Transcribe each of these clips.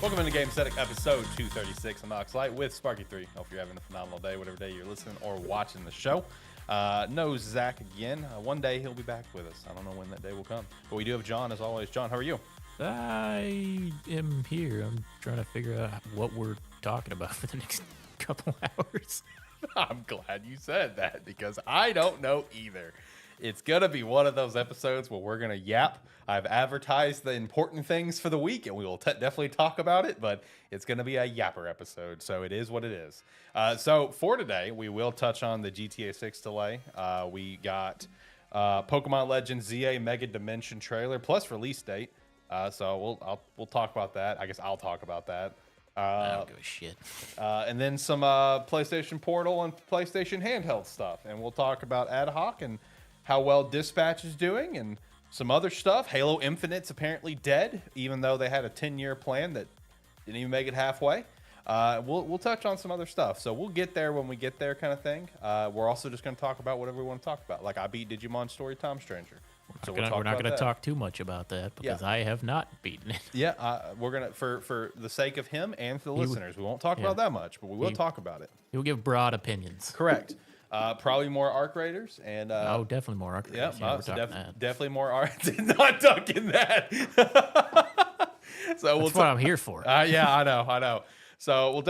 Welcome into Gamesthetic episode 236. I'm Alex Light with Sparky3. Hope you're having a phenomenal day, whatever day you're listening or watching the show. No Zach again. One day he'll be back with us. I don't know when that day will come. But we do have John as always. John, how are you? I am here. I'm trying to figure out what we're talking about for the next couple hours. I'm glad you said that because I don't know either. It's going to be one of those episodes where we're going to yap. I've advertised the important things for the week, and we will definitely talk about it, but it's going to be a yapper episode, so it is what it is. So for today, we will touch on the GTA 6 delay. We got Pokemon Legends ZA Mega Dimension trailer plus release date. So we'll talk about that. I guess I'll talk about that. I don't give a shit. And then some PlayStation Portal and PlayStation Handheld stuff, and we'll talk about Adhoc and how well Dispatch is doing, and some other stuff. Halo Infinite's apparently dead, even though they had a 10-year plan that didn't even make it halfway. We'll touch on some other stuff, so we'll get there when we get there, kind of thing. We're also just going to talk about whatever we want to talk about. Like I beat Digimon Story Tom Stranger. We're not going to talk too much about that because I have not beaten it. Yeah, we're gonna for the sake of him and for the listeners, we won't talk about that much, but we will talk about it. You'll give broad opinions. Correct. Probably more Arc Raiders and definitely more Arc Raiders. Definitely more Arc. Not ducking that. So that's what I'm here for. Yeah, I know. So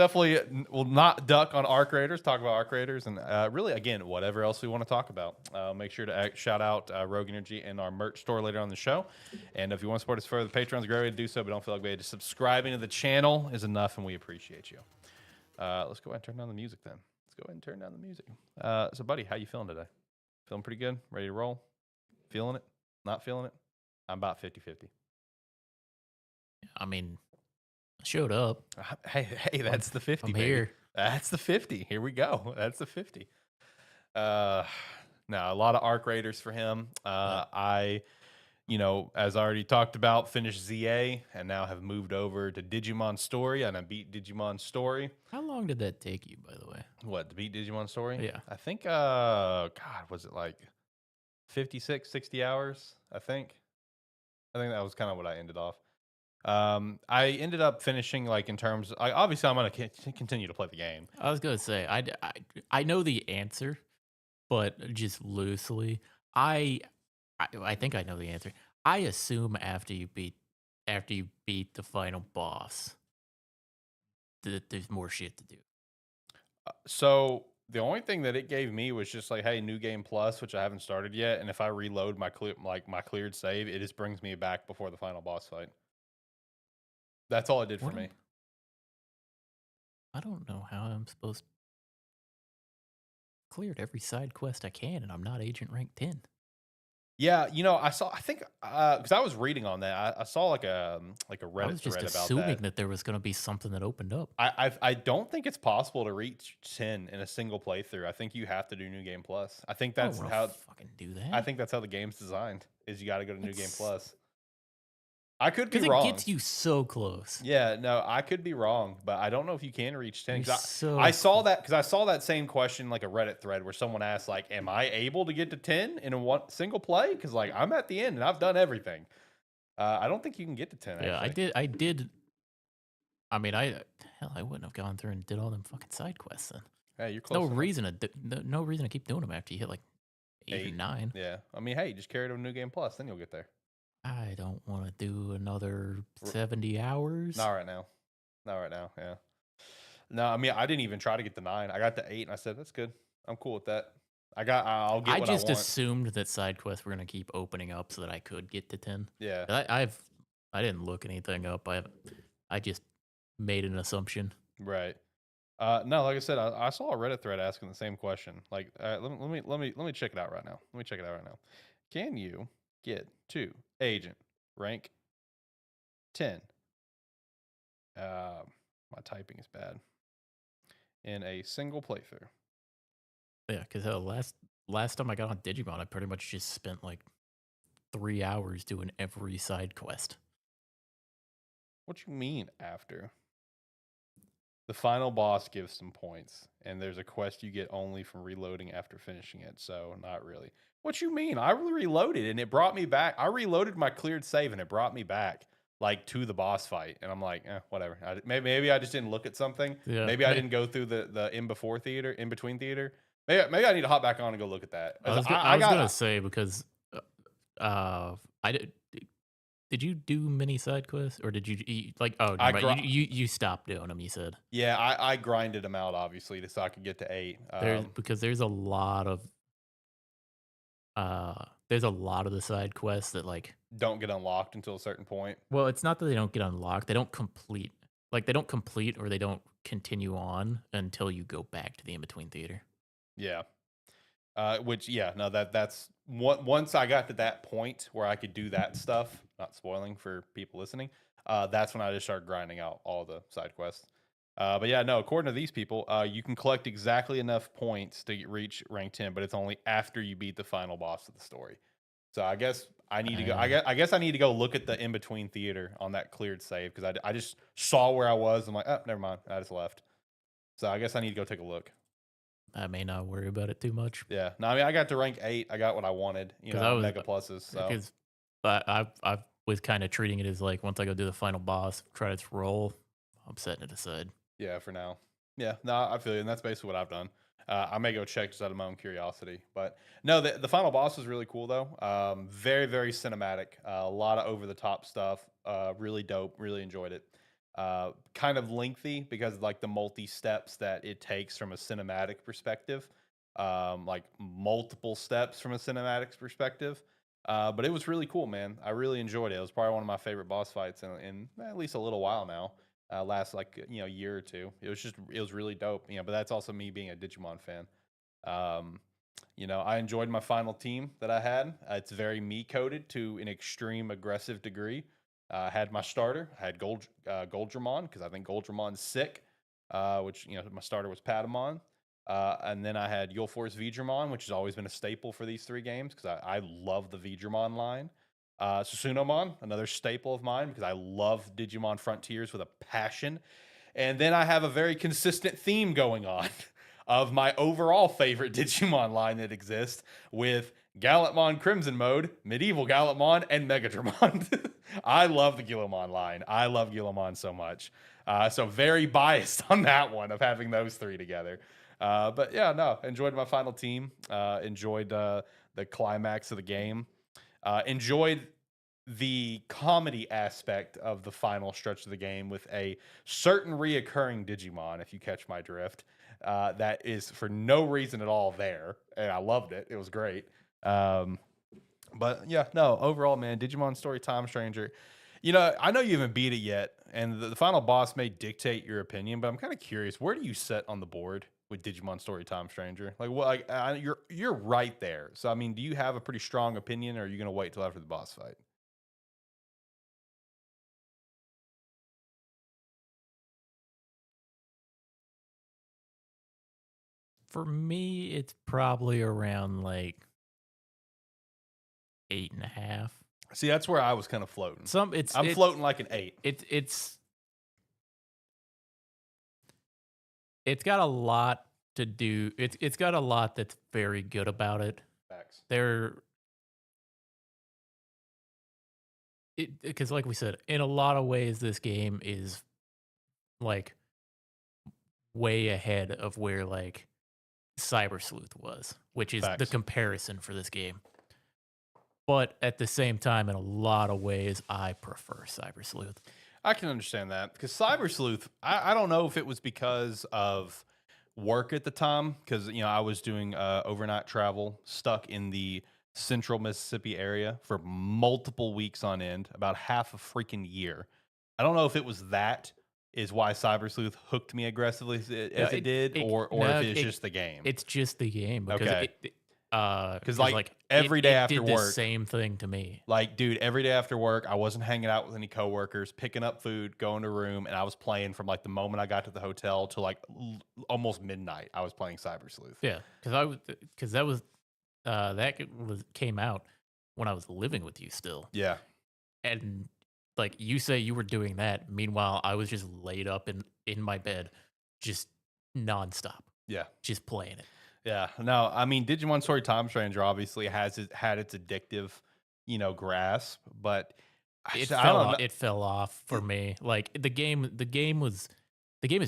we'll not duck on Arc Raiders. Talk about Arc Raiders and really again whatever else we want to talk about. Make sure to shout out Rogue Energy and our merch store later on the show. And if you want to support us further, the Patreon's a great way to do so. But don't feel like we just subscribing to the channel is enough, and we appreciate you. Let's go ahead and turn down the music then. Go ahead and turn down the music. So, buddy, how you feeling today? Feeling pretty good? Ready to roll? Feeling it? Not feeling it? I'm about 50-50. I mean, I showed up. Hey, that's the 50, I'm baby. here. That's the 50. Here we go. That's the 50. Uh, no, a lot of arc raiders for him. I, as I already talked about, finished ZA and now have moved over to Digimon Story, and I beat Digimon Story. How long did that take you, by the way? What, to beat Digimon Story? Yeah. I think, God, was it like 56, 60 hours? I think that was kind of what I ended off. I ended up finishing like in terms. Obviously, I'm gonna continue to play the game. I was gonna say I know the answer, but just loosely, I think I know the answer. I assume after you beat the final boss, that there's more shit to do. So the only thing that it gave me was just like, hey, new game plus, which I haven't started yet. And if I reload my my cleared save, it just brings me back before the final boss fight. That's all it did for me. I don't know how I'm supposed to cleared every side quest I can, and I'm not agent rank 10. Yeah, I think because I was reading on that, I saw like a Reddit I was just thread about assuming that. that there was going to be something that opened up. I don't think it's possible to reach 10 in a single playthrough. I think you have to do New Game Plus. I think I that's don't how fucking do that. I think that's how the game's designed. Is you got to go to New Game Plus. I could be because wrong. it gets you so close. Yeah, no, I could be wrong, but I don't know if you can reach 10. You're I saw that because I saw that same question like a Reddit thread where someone asked like, "Am I able to get to 10 in a one single play?" Because like I'm at the end and I've done everything. I don't think you can get to 10. Yeah, actually. I did. I mean, I wouldn't have gone through and did all them fucking side quests then. Hey, you're close. No reason to keep doing them after you hit like 8 or 9. Yeah, I mean, hey, just carry it over New Game Plus, then you'll get there. I don't want to do another 70 hours. Not right now. Not right now. Yeah. No, I mean, I didn't even try to get the 9. I got the 8, and I said that's good. I'm cool with that. I'll get what I want. I just assumed that side quests were gonna keep opening up so that I could get to 10. Yeah. I didn't look anything up. I just made an assumption. Right. No, like I said, I saw a Reddit thread asking the same question. Like, let me check it out right now. Let me check it out right now. Can you get to agent rank 10? My typing is bad. In a single playthrough. Yeah, because last time I got on Digimon, I pretty much just spent like 3 hours doing every side quest. What you mean after? The final boss gives some points, and there's a quest you get only from reloading after finishing it, so not really. What you mean? I reloaded and it brought me back. I reloaded my cleared save and it brought me back like to the boss fight, and I'm like, whatever. Maybe I just didn't look at something. Yeah, maybe I didn't go through the in between theater. Maybe I need to hop back on and go look at that. I was gonna say because I did. Did you do many side quests, or did you like? Oh, you stopped doing them. You said. Yeah, I grinded them out obviously so I could get to 8. Because there's a lot of the side quests that like don't get unlocked until a certain point. Well, it's not that they don't get unlocked; they don't complete. Like they don't complete or they don't continue on until you go back to the in between theater. Yeah. That's once I got to that point where I could do that stuff, not spoiling for people listening, that's when I just started grinding out all the side quests. But yeah, no, according to these people, you can collect exactly enough points to reach rank 10, but it's only after you beat the final boss of the story. So I guess I need to go. I guess I need to go look at the in between theater on that cleared save because I just saw where I was. I'm like, oh, never mind. I just left. So I guess I need to go take a look. I may not worry about it too much. Yeah. No, I mean, I got to rank 8. I got what I wanted. Mega pluses. So. Because I was kind of treating it as like once I go do the final boss, credits roll, I'm setting it aside. Yeah, for now. Yeah, no, I feel you, and that's basically what I've done. I may go check just out of my own curiosity, but no, the final boss was really cool though. Very very cinematic. A lot of over the top stuff. Really dope. Really enjoyed it. Kind of lengthy because like the multi steps that it takes from a cinematic perspective, like multiple steps from a cinematic perspective. But it was really cool, man. I really enjoyed it. It was probably one of my favorite boss fights in at least a little while now. Last like year or two. It was really dope. But that's also me being a Digimon fan. You know, I enjoyed my final team that I had. It's very me coded to an extreme aggressive degree. I had my starter. I had Goldramon because I think Goldramon's sick. Which my starter was Patamon. And then I had Yulforce Vidramon, which has always been a staple for these three games because I love the Vidramon line. Susunomon, another staple of mine because I love Digimon Frontiers with a passion. And then I have a very consistent theme going on of my overall favorite Digimon line that exists with Gallantmon Crimson Mode, Medieval Gallantmon, and Megadramon. I love the Guillamon line. I love Guillamon so much. So very biased on that one of having those three together. But yeah, no, enjoyed my final team. Enjoyed the climax of the game. Enjoyed the comedy aspect of the final stretch of the game with a certain reoccurring Digimon, if you catch my drift, that is for no reason at all there. And I loved it. It was great. But yeah, no, overall, man, Digimon Story Time Stranger. I know you haven't beat it yet, and the final boss may dictate your opinion, but I'm kind of curious, where do you sit on the board with Digimon Story Time Stranger? Like, what? Like, you're right there. So, I mean, do you have a pretty strong opinion, or are you going to wait till after the boss fight? For me, it's probably around like 8.5. See, that's where I was kind of floating. I'm floating like an 8. It's got a lot to do. It's got a lot that's very good about it. Facts. Because like we said, in a lot of ways, this game is like way ahead of where like Cyber Sleuth was, which is the Facts. comparison for this game. But at the same time, in a lot of ways, I prefer Cyber Sleuth. I can understand that because Cyber Sleuth, I don't know if it was because of work at the time, because I was doing overnight travel, stuck in the central Mississippi area for multiple weeks on end, about half a freaking year. I don't know if it was that is why Cyber Sleuth hooked me aggressively as it did, or if it's just the game. It's just the game because Okay. because like, every day after did the work- same thing to me. Like, dude, every day after work, I wasn't hanging out with any coworkers, picking up food, going to a room, and I was playing from like the moment I got to the hotel to like almost midnight. I was playing Cyber Sleuth. Yeah, because came out when I was living with you still, Yeah. and like you say you were doing that. Meanwhile, I was just laid up in my bed, just nonstop, Yeah. just playing it. Yeah. No, I mean, Digimon Story Time Stranger obviously had its addictive, grasp, but I don't know. It fell off for me. Like the game is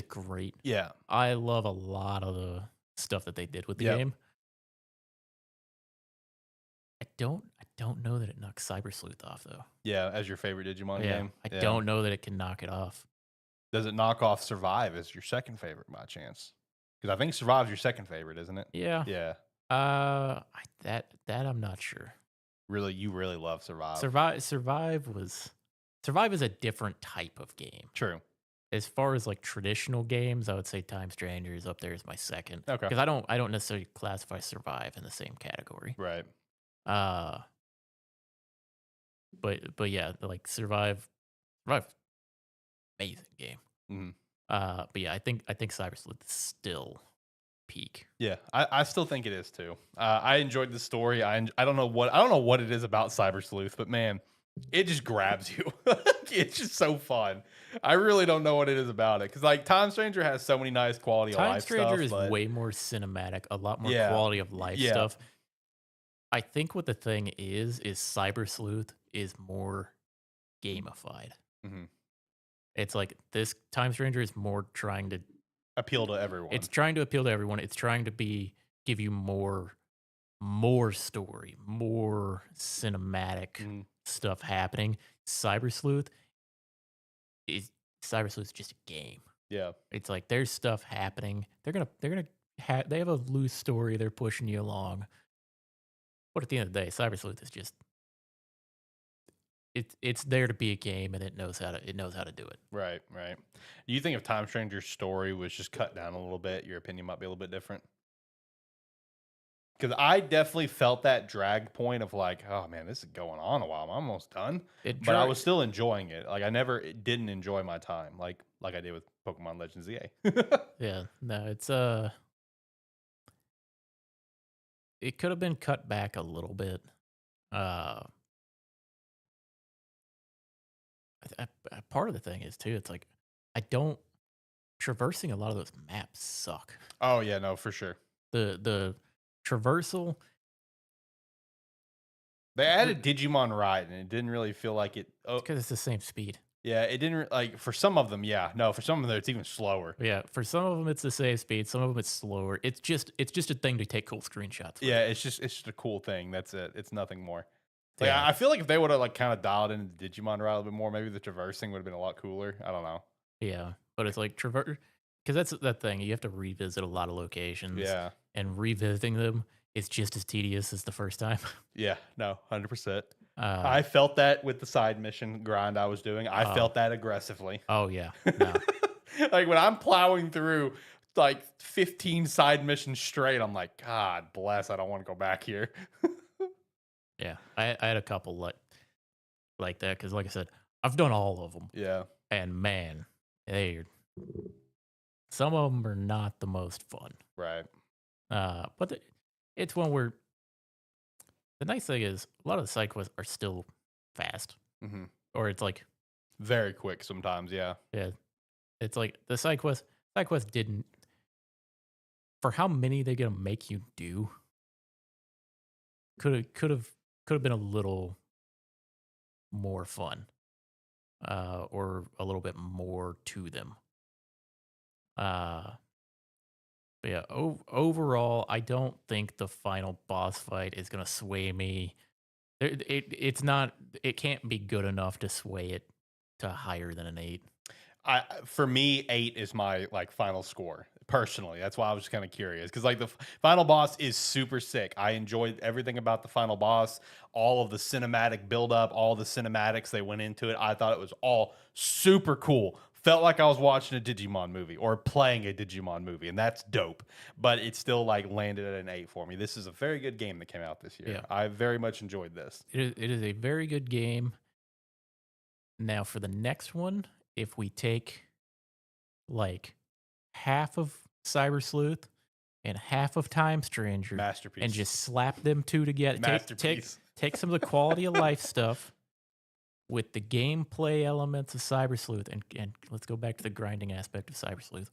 great. Yeah. I love a lot of the stuff that they did with the Yep. game. I don't know that it knocks Cyber Sleuth off though. Yeah. As your favorite Digimon game. I don't know that it can knock it off. Does it knock off Survive as your second favorite by chance? Because I think Survive's your second favorite, isn't it? Yeah. Yeah. That I'm not sure. Really, you really love Survive. Survive is a different type of game. True. As far as like traditional games, I would say Time Stranger is up there as my second. Okay. Because I don't necessarily classify Survive in the same category. Right. But yeah, like Survive, amazing game. Mm-hmm. But yeah, I think Cyber Sleuth is still peak. Yeah, I still think it is too. I enjoyed the story. I don't know what it is about Cyber Sleuth, but man, it just grabs you. It's just so fun. I really don't know what it is about it because like Time Stranger has so many nice quality of life Time Stranger stuff, is way more cinematic, a lot more Yeah. quality of life Yeah. stuff. I think what the thing is Cyber Sleuth is more gamified. Mhm. It's like this Time Stranger is more trying to appeal to everyone. It's trying to appeal to everyone. It's trying to give you more story, more cinematic Mhm. stuff happening. Cyber Sleuth is just a game. Yeah. It's like there's stuff happening. They have a loose story. They're pushing you along. But at the end of the day, Cyber Sleuth is just it's there to be a game, and it knows how to do it. Right. Right. Do you think if Time Stranger's story was just cut down a little bit, your opinion might be a little bit different? Because I definitely felt that drag point of like, oh man, this is going on a while. I'm almost done, It but I drug was still enjoying it. Like I never didn't enjoy my time like I did with Pokemon Legends EA. Yeah, no, it could have been cut back a little bit. Uh, Part of the thing is too, it's like I don't traversing a lot of those maps suck. Oh yeah, no, for sure. The traversal, They added Digimon Ride, and it didn't really feel like it. Oh because it's the same speed. yeah, it didn't like for some of them. Yeah, no, for some of them it's even slower. Yeah, for some of them it's the same speed, some of them it's slower. It's just a thing to take cool screenshots with. Yeah, it's just a cool thing. That's it. It's nothing more. Like Yeah, I feel like if they would have like kind of dialed into Digimon Ride a little bit more, maybe the traversing would have been a lot cooler. I don't know. yeah, but it's like traverse because that's that thing. You have to revisit a lot of locations, Yeah. and revisiting them is just as tedious as the first time. Yeah, no, 100%. Uh, I felt that with the side mission grind I was doing. I oh, felt that aggressively. oh yeah, no, Like when I'm plowing through like 15 side missions straight, I'm like, God bless, I don't want to go back here. yeah. I had a couple like that because, like I said, I've done all of them, Yeah, and man, they some of them are not the most fun. right. It's one where the nice thing is a lot of the side quests are still fast, Hmm. or it's like Very quick sometimes, yeah. yeah, it's like the side quest didn't for how many they're gonna make you do could have been a little more fun, or a little bit more to them. Uh, but yeah, overall, I don't think the final boss fight is gonna sway me. It's not. It can't be good enough to sway it to higher than an 8. I for me, 8 is my like final score personally. That's why I was just kind of curious because like the final boss is super sick. I enjoyed everything about the final boss, all of the cinematic build up, all the cinematics they went into it. I thought it was all super cool. Felt like I was watching a Digimon movie or playing a Digimon movie, and that's dope. But it still like landed at an 8 for me. This is a very good game that came out this year. Yeah, I very much enjoyed this. it is a very good game. Now for the next one, if we take like half of Cyber Sleuth and half of Time Stranger and Masterpiece. just slap them two together, Masterpiece. take some of the quality of life stuff with the gameplay elements of Cyber Sleuth, and let's go back to the grinding aspect of Cyber Sleuth,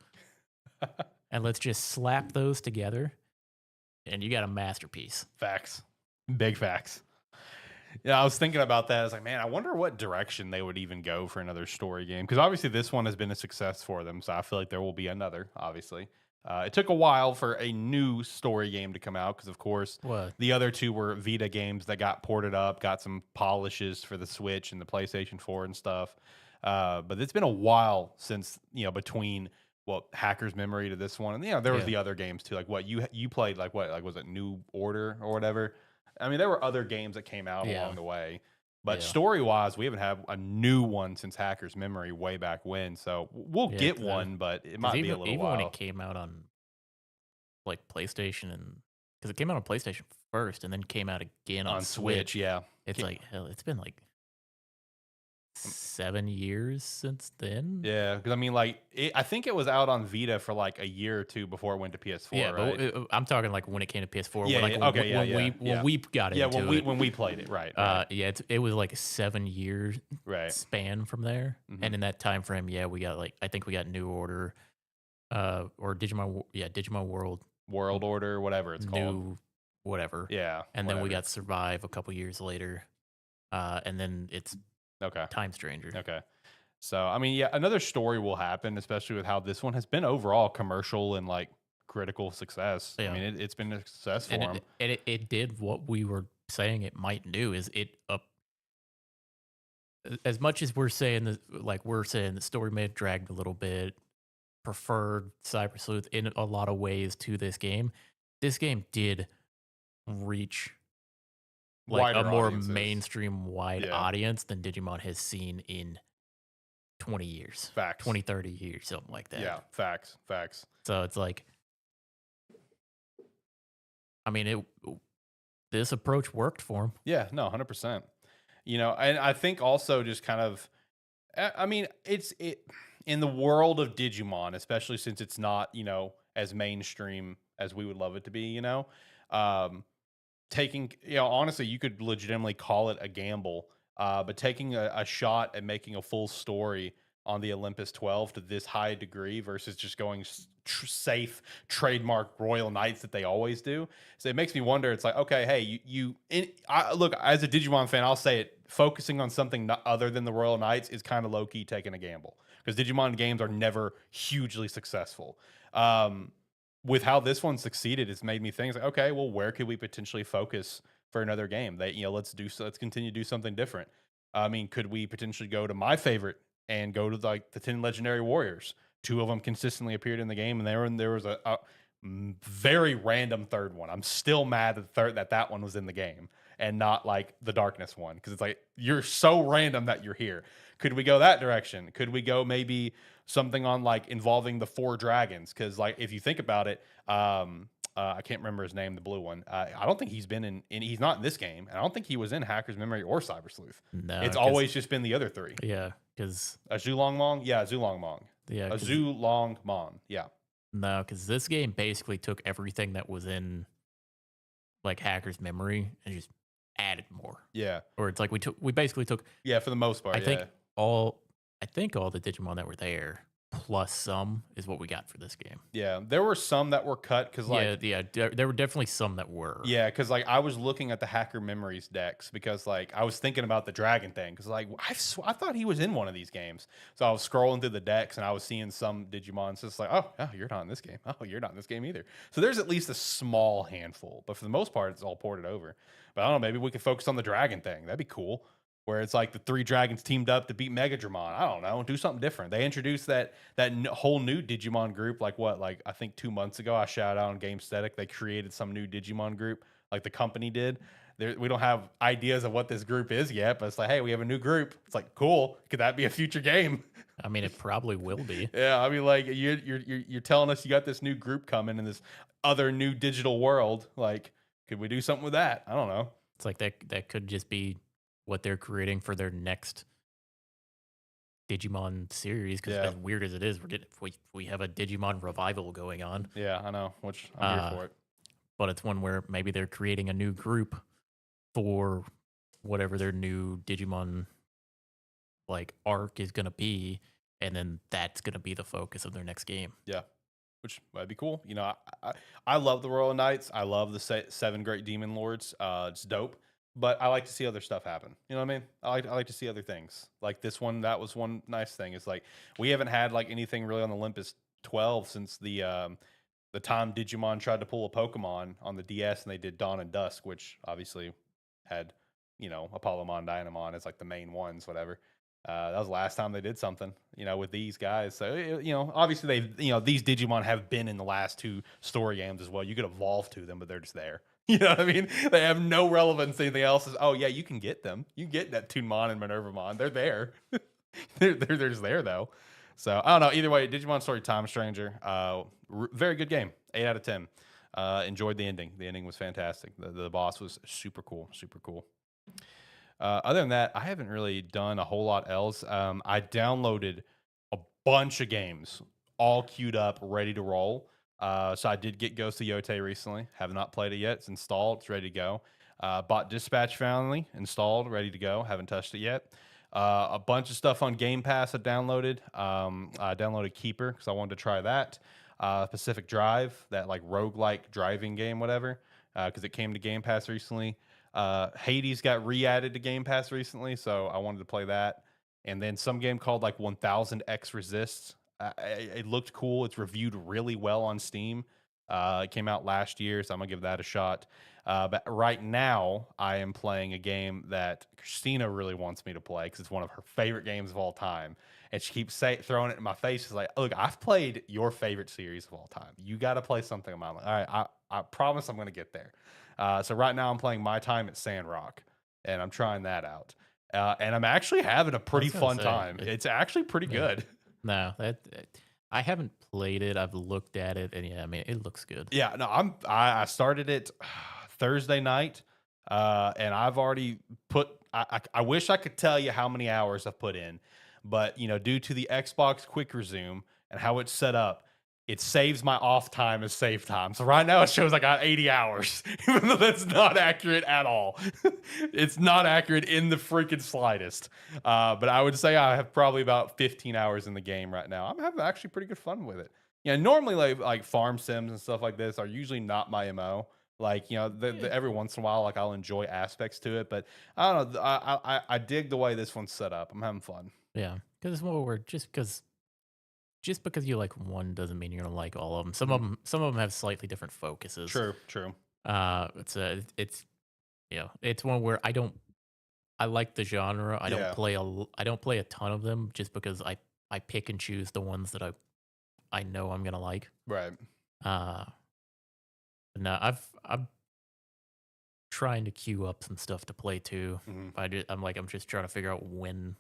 and let's just slap those together, and you got a masterpiece. Facts. Big facts. Yeah, I was thinking about that. I was like, man, I wonder what direction they would even go for another story game. Because obviously this one has been a success for them. So I feel like there will be another, obviously. It took a while for a new story game to come out because, of course, What? the other two were Vita games that got ported up, got some polishes for the Switch and the PlayStation 4 and stuff. But it's been a while since, between Hacker's Memory to this one. And, there was Yeah. the other games too. Like what you played, like what, like was it New Order or whatever? I mean, there were other games that came out Yeah. along the way, but Yeah. story-wise, we haven't had a new one since Hacker's Memory way back when. So we'll Yeah, get 'cause one, but it 'cause might be a little even while. when it came out on like PlayStation, and because it came out on PlayStation first and then came out again on Switch. Yeah, It's like hell. It's been like 7 years since then. yeah. Because I mean, like, I think it was out on Vita for like a year or two before it went to PS4. Yeah, right? but I'm talking like when it came to PS4. Yeah, like yeah, when, okay, yeah, when yeah, we yeah. when we got Yeah, into it. when we played it, right. Yeah, it was like a 7 year Right. span from there, Mhm. and in that time frame, yeah, we got like I think we got New Order, or Digimon World, World Order, whatever it's called. New whatever, Yeah, and then we whatever. got Survive a couple years later, and then it's Okay. Time Stranger. Okay. So, I mean, yeah, another story will happen, especially with how this one has been overall commercial and like critical success. Yeah. I mean, it's been a success for And them. it did what we were saying it might do. Is it up as much as we're saying the story may have dragged a little bit, preferred Cyber Sleuth in a lot of ways to this game. This game did reach like a Wider more audiences. mainstream wide Yeah. audience than Digimon has seen in 20 years. Facts. 20, 30 years, something like that. Yeah, facts. So it's like I mean, this approach worked for him. Yeah, no, 100%. And I think also just kind of, I mean, it in the world of Digimon, especially since it's not, as mainstream as we would love it to be, um, taking, honestly, you could legitimately call it a gamble, but taking a shot at making a full story on the Olympus 12 to this high degree versus just going safe trademark Royal Knights that they always do. So it makes me wonder. It's like, okay, hey, look, as a Digimon fan, I'll say it. Focusing on something other than the Royal Knights is kind of low key taking a gamble because Digimon games are never hugely successful. With how this one succeeded, it's made me think, like, okay, well, where could we potentially focus for another game? That let's continue to do something different. I mean, could we potentially go to my favorite and go to like the 10 legendary warriors? Two of them consistently appeared in the game, and there was a very random third one. I'm still mad that one was in the game and not like the darkness one because it's like you're so random that you're here. Could we go that direction? Could we go maybe something on like involving the four dragons? Because like if you think about it, I can't remember his name, the blue one. I don't think he's been he's not in this game. And I don't think he was in Hacker's Memory or Cyber Sleuth. No, It's always just been the other three. Yeah, because A Zulongmong? Yeah, Zulongmong. yeah, A Zulongmong. Yeah. no, because this game basically took everything that was in like Hacker's Memory and just added more. Yeah. Or it's like we basically took Yeah, for the most part. I think yeah. all the Digimon that were there plus some is what we got for this game. Yeah. There were some that were cut because like There were definitely some that were. yeah, because like I was looking at the Hacker Memories decks because like I was thinking about the dragon thing because like I thought he was in one of these games. So I was scrolling through the decks and I was seeing some Digimon. So it's like, oh, you're not in this game. Oh, you're not in this game either. So there's at least a small handful, but for the most part, it's all ported over. But I don't know, maybe we could focus on the dragon thing. That'd be cool. Where it's like the three dragons teamed up to beat Megadramon. I don't know, do something different. They introduced that whole new Digimon group, like I think 2 months ago. I shouted out on Gamestetic. They created some new Digimon group, like the company did. We don't have ideas of what this group is yet, but it's like, hey, we have a new group. It's like, cool. Could that be a future game? I mean, it probably will be. Yeah, I mean, like you're telling us you got this new group coming in this other new digital world. Like, could we do something with that? I don't know. It's like that could just be what they're creating for their next Digimon series. Because as weird as it is, we have a Digimon revival going on. Yeah, I know. Which I'm here for it. But it's one where maybe they're creating a new group for whatever their new Digimon like arc is gonna be, and then that's gonna be the focus of their next game. Yeah, which might be cool. I love the Royal Knights. I love the seven great demon lords. It's dope. But I like to see other stuff happen. You know what I mean? I like to see other things. Like this one, that was one nice thing. It's like we haven't had like anything really on the Olympus 12 since the time Digimon tried to pull a Pokemon on the DS and they did Dawn and Dusk, which obviously had, Apollomon, Dynamon as like the main ones, whatever. That was the last time they did something, with these guys. So, obviously these Digimon have been in the last two story games as well. You could evolve to them, but they're just there. You know what I mean? They have no relevance to anything else. Oh yeah, you can get them. You get Neptunemon and Minervamon. They're there. they're just there though. So I don't know. Either way, Digimon Story Time Stranger. Very good game. 8 out of 10. Enjoyed the ending. The ending was fantastic. The boss was super cool. Super cool. Other than that, I haven't really done a whole lot else. I downloaded a bunch of games, all queued up, ready to roll. So I did get Ghost of Yotei recently. Have not played it yet. It's installed. It's ready to go. Bought Dispatch finally, installed, ready to go. Haven't touched it yet. A bunch of stuff on Game Pass I downloaded. I downloaded Keeper because I wanted to try that. Pacific Drive, that like roguelike driving game, whatever, because it came to Game Pass recently. Hades got re-added to Game Pass recently, so I wanted to play that. And then some game called like 1000X Resists. It looked cool. It's reviewed really well on Steam. It came out last year, so I'm gonna give that a shot. But right now, I am playing a game that Christina really wants me to play because it's one of her favorite games of all time, and she keeps throwing it in my face. She's like, "Look, I've played your favorite series of all time. You got to play something of mine." All right, I promise I'm gonna get there. So right now, I'm playing My Time at Sandrock, and I'm trying that out. And I'm actually having a pretty fun time. It's actually pretty good. No, I haven't played it. I've looked at it, and yeah, I mean, it looks good. Yeah, no, I started it Thursday night, and I've already put. I wish I could tell you how many hours I've put in, but due to the Xbox Quick Resume and how it's set up, it saves my off time as save time. So right now it shows I got 80 hours, even though that's not accurate at all. It's not accurate in the freaking slightest. But I would say I have probably about 15 hours in the game right now. I'm having actually pretty good fun with it. Yeah, normally like farm sims and stuff like this are usually not my MO. Like Yeah. every once in a while, like I'll enjoy aspects to it, but I don't know. I dig the way this one's set up. I'm having fun. Yeah, because it's more where just because you like one doesn't mean you're gonna like all of them. Some Mhm. of them some of them have slightly different focuses. True, true. It's one where I like the genre. Yeah, I don't play a ton of them just because I pick and choose the ones that I know I'm gonna like. right. Uh, no, I'm trying to queue up some stuff to play too. Mhm. I'm just trying to figure out when,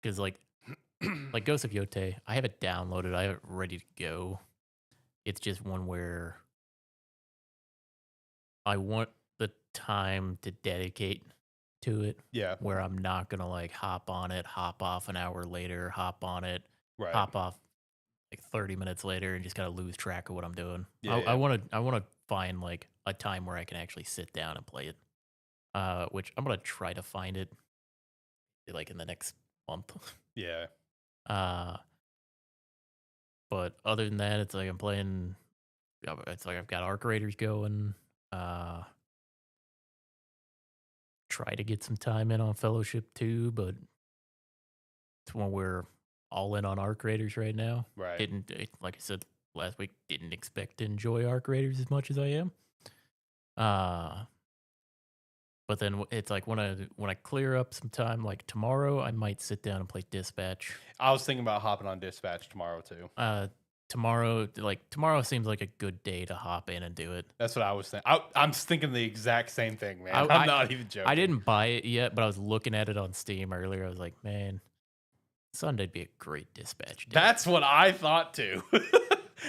because like Ghost of Yote, I have it downloaded. I have it ready to go. It's just one where I want the time to dedicate to it, Yeah, where I'm not gonna like hop on it, hop off an hour later, hop on it, right. hop off like 30 minutes later, and just kind of lose track of what I'm doing. Yeah, yeah. I want to find like a time where I can actually sit down and play it. Which I'm gonna try to find it like in the next month. Yeah. Uh, but other than that, it's like I'm playing. It's like I've got Arc Raiders going. Uh, try to get some time in on Fellowship too, but it's one we're all in on Arc Raiders right now. Right. Like I said last week, didn't expect to enjoy Arc Raiders as much as I am. Uh, but then it's like when I clear up some time, like tomorrow, I might sit down and play Dispatch. I was thinking about hopping on Dispatch tomorrow too. Tomorrow seems like a good day to hop in and do it. That's what I was thinking. I'm thinking the exact same thing, man. I I'm I, not even joking. I didn't buy it yet, but I was looking at it on Steam earlier. I was like, man, Sunday'd be a great Dispatch day. That's what I thought too.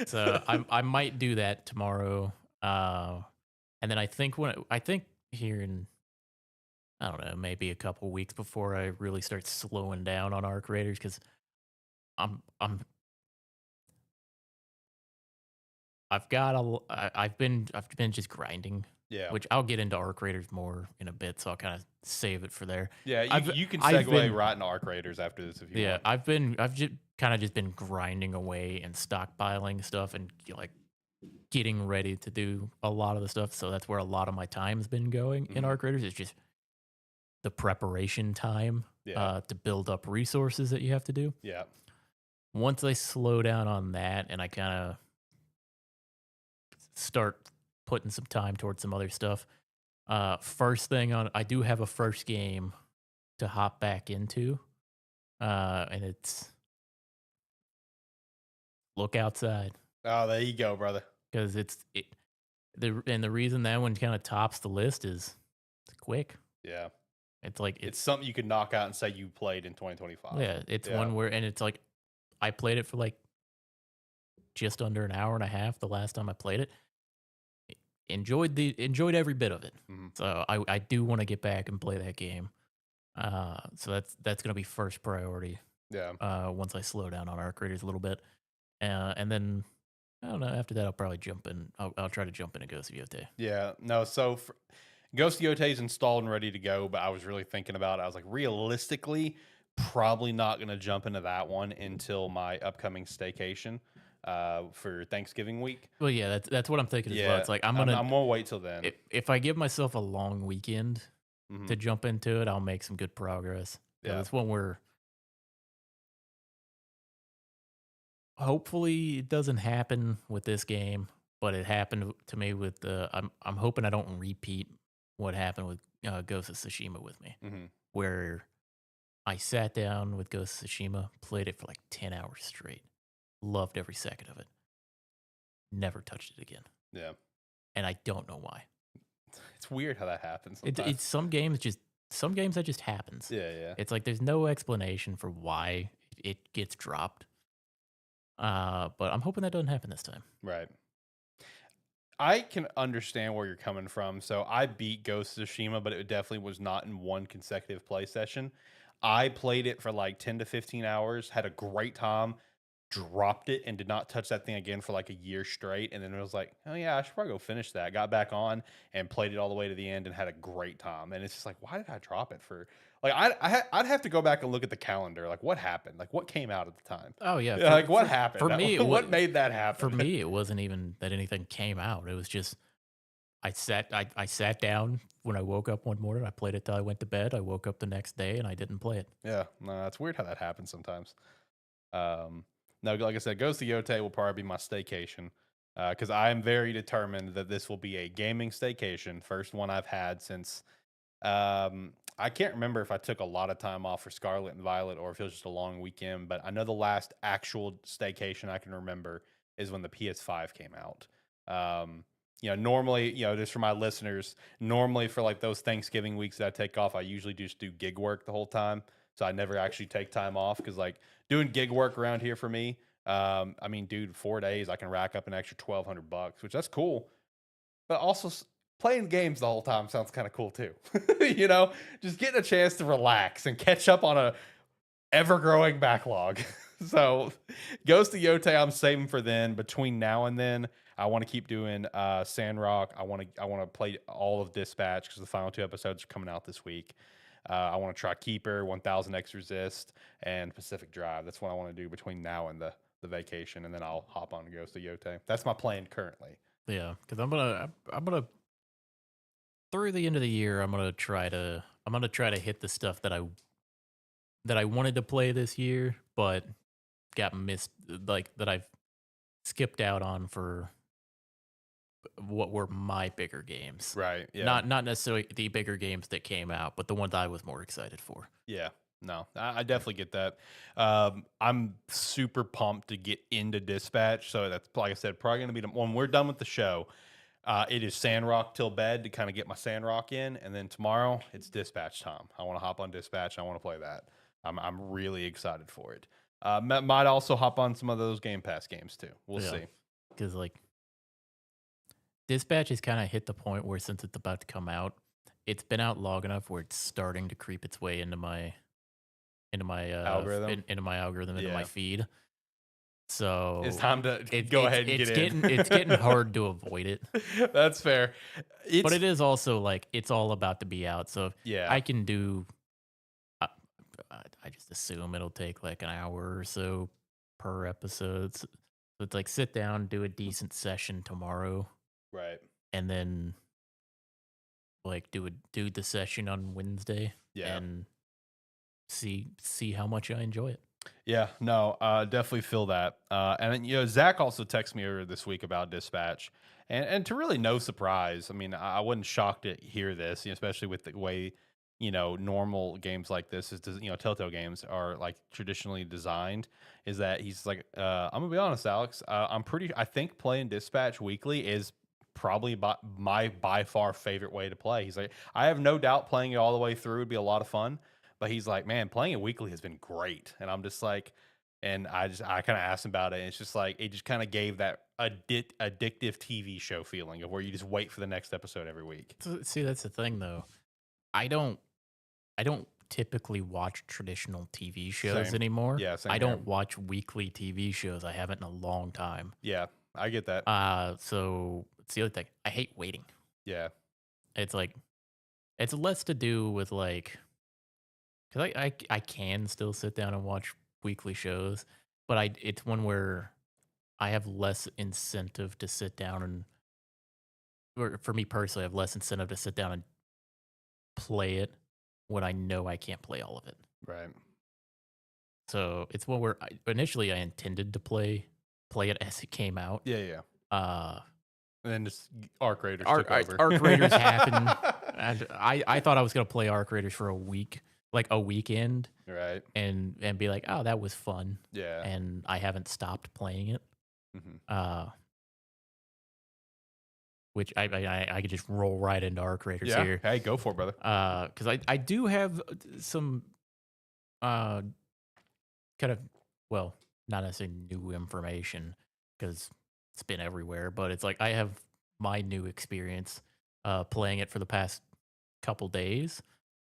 So I might do that tomorrow. And then I think here in, I don't know, maybe a couple weeks before I really start slowing down on Arc Raiders, because I'm I've got I've been just grinding, Yeah. which I'll get into Arc Raiders more in a bit, so I'll kind of save it for there. Yeah, I've you can I've segue been right into Arc Raiders after this if you Yeah, want. I've just kind of just been grinding away and stockpiling stuff and like getting ready to do a lot of the stuff. So that's where a lot of my time's been going in Mhm. Arc Raiders. It's just the preparation time Yeah. to build up resources that you have to do. Yeah. Once I slow down on that and I kind of start putting some time towards some other stuff, first thing on, I do have a first game to hop back into, and it's Look Outside. Oh, there you go, brother. Because the reason that one kind of tops the list is it's quick. Yeah. It's like It's something you could knock out and say you played in 2025. yeah, it's Yeah. one where, and it's like I played it for like just under an hour and a half the last time I played it. Enjoyed every bit of it. Mhm. So I do want to get back and play that game. So that's gonna be first priority. Yeah. Once I slow down on Arc Raiders a little bit, and then I don't know. After that, I'll probably jump in. I'll try to jump into Ghost of Yote. Yeah. No, so Ghost of Yote is installed and ready to go, but I was really thinking about it. I was like, realistically, probably not going to jump into that one until my upcoming staycation for Thanksgiving week. Well, yeah, that's what I'm thinking as well. Yeah. It's like I'm gonna wait till then. if I give myself a long weekend Mhm. to jump into it, I'll make some good progress. Yeah. It's one where hopefully it doesn't happen with this game, but it happened to me with the. I'm hoping I don't repeat what happened with Ghost of Tsushima with me, Mhm. where I sat down with Ghost of Tsushima, played it for like 10 hours straight, loved every second of it, never touched it again, Yeah. and I don't know why. It's weird how that happens It's sometimes. some games that just happens. Yeah, yeah. It's like there's no explanation for why it gets dropped. But I'm hoping that doesn't happen this time. Right. I can understand where you're coming from. So I beat Ghost of Tsushima, but it definitely was not in one consecutive play session. I played it for like 10 to 15 hours, had a great time, dropped it, and did not touch that thing again for like a year straight. And then it was like, oh yeah, I should probably go finish that. Got back on and played it all the way to the end and had a great time. And it's just like, why did I drop it for? Like I'd have to go back and look at the calendar. Like what happened? Like what came out at the time? Oh yeah, Yeah, like what happened? for me, What made that for happen? me, it wasn't even that anything came out. It was just I sat down when I woke up one morning. I played it till I went to bed. I woke up the next day and I didn't play it. Yeah, no, it's weird how that happens sometimes. No, like I said, Ghost of Yote will probably be my staycation because I am very determined that this will be a gaming staycation. First one I've had since I can't remember if I took a lot of time off for Scarlet and Violet or if it was just a long weekend, but I know the last actual staycation I can remember is when the PS5 came out. Normally, just for my listeners, normally for like those Thanksgiving weeks that I take off, I usually just do gig work the whole time. So I never actually take time off because like doing gig work around here for me, I mean, dude, 4 days I can rack up an extra $1,200, which that's cool. But also playing games the whole time sounds kind of cool too. Just getting a chance to relax and catch up on a ever growing backlog. So Ghost of Yote I'm saving for then. Between now and then, I want to keep doing Sandrock. I want to play all of Dispatch because the final 2 episodes are coming out this week. I want to try Keeper, 1000 X Resist, and Pacific Drive. That's what I want to do between now and the vacation, and then I'll hop on Ghost of Yote. That's my plan currently. Yeah, because I'm gonna through the end of the year, I'm gonna try to hit the stuff that I wanted to play this year, but got missed, like that I've skipped out on for what were my bigger games. Right. Yeah. Not necessarily the bigger games that came out, but the ones I was more excited for. Yeah. No, I definitely get that. I'm super pumped to get into Dispatch. So that's, like I said, probably going to be when we're done with the show. It is Sandrock till bed to kind of get my Sandrock in, and then tomorrow it's Dispatch time. I want to hop on Dispatch. I want to play that. I'm really excited for it. Might also hop on some of those Game Pass games too. We'll see. Because like Dispatch has kind of hit the point where since it's about to come out, it's been out long enough where it's starting to creep its way into my algorithm, into my feed. So it's time to go ahead and get in. It's getting hard to avoid it. That's fair. But it is also like it's all about to be out. So yeah, I can do. I just assume it'll take like an hour or so per episode. So it's like sit down, do a decent session tomorrow, right, and then like do the session on Wednesday, and see how much I enjoy it. Yeah, no, definitely feel that. And then, Zach also texted me earlier this week about Dispatch, and to really no surprise, I mean, I wasn't shocked to hear this, especially with the way normal games like this is, Telltale games are like traditionally designed. Is that he's like, I'm gonna be honest, Alex, I think playing Dispatch weekly is probably my by far favorite way to play. He's like, I have no doubt playing it all the way through would be a lot of fun. But he's like, man, playing it weekly has been great. And I'm just like, and I kind of asked him about it. And it's just like, it just kind of gave that addictive TV show feeling of where you just wait for the next episode every week. See, that's the thing though. I don't typically watch traditional TV shows anymore. Yeah, same I don't watch weekly TV shows. I haven't in a long time. Yeah, I get that. So it's the other thing. I hate waiting. Yeah. It's like, it's less to do with like, because I can still sit down and watch weekly shows, but it's one where I have less incentive to sit down and, or for me personally, I have less incentive to sit down and play it when I know I can't play all of it. Right. So it's one where initially I intended to play it as it came out. Yeah. And then just Arc Raiders took over. Arc Raiders happened. And I thought I was going to play Arc Raiders for a week. Like a weekend, right? And be like, oh, that was fun. Yeah. And I haven't stopped playing it. Mm-hmm. Which I could just roll right into Arc Raiders here. Hey, go for it, brother. Because I do have some kind of, well, not necessarily new information because it's been everywhere, but it's like I have my new experience playing it for the past couple days.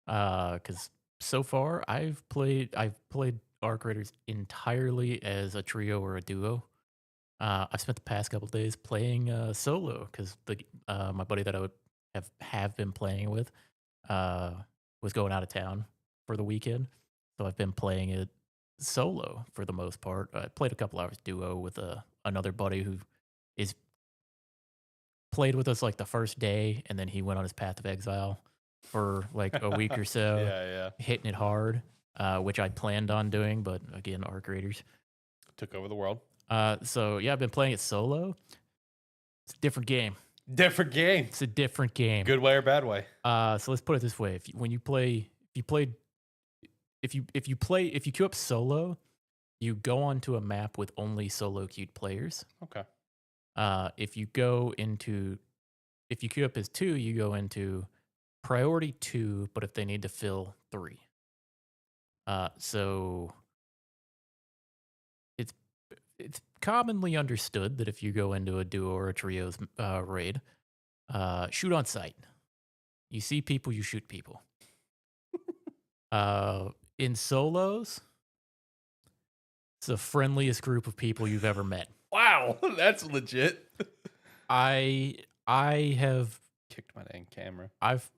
Because so far I've played Arc Raiders entirely as a trio or a duo. I've spent the past couple days playing solo because the my buddy that I would have been playing with uh, was going out of town for the weekend, so I've been playing it solo for the most part. I played a couple hours duo with another buddy who is played with us like the first day, and then he went on his path of exile for like a week or so, Yeah, yeah. hitting it hard, which I planned on doing, but again, Arc Raiders. Took over the world. So yeah, I've been playing it solo. It's a different game. Different game. It's a different game. Good way or bad way? So let's put it this way: when you play, if you queue up solo, you go onto a map with only solo queued players. Okay. If you queue up as 2, you go into priority 2, but if they need to fill 3. So it's commonly understood that if you go into a duo or a trios raid, shoot on sight. You see people, you shoot people. In solos, it's the friendliest group of people you've ever met. Wow, that's legit. I have Kicked my dang camera. I've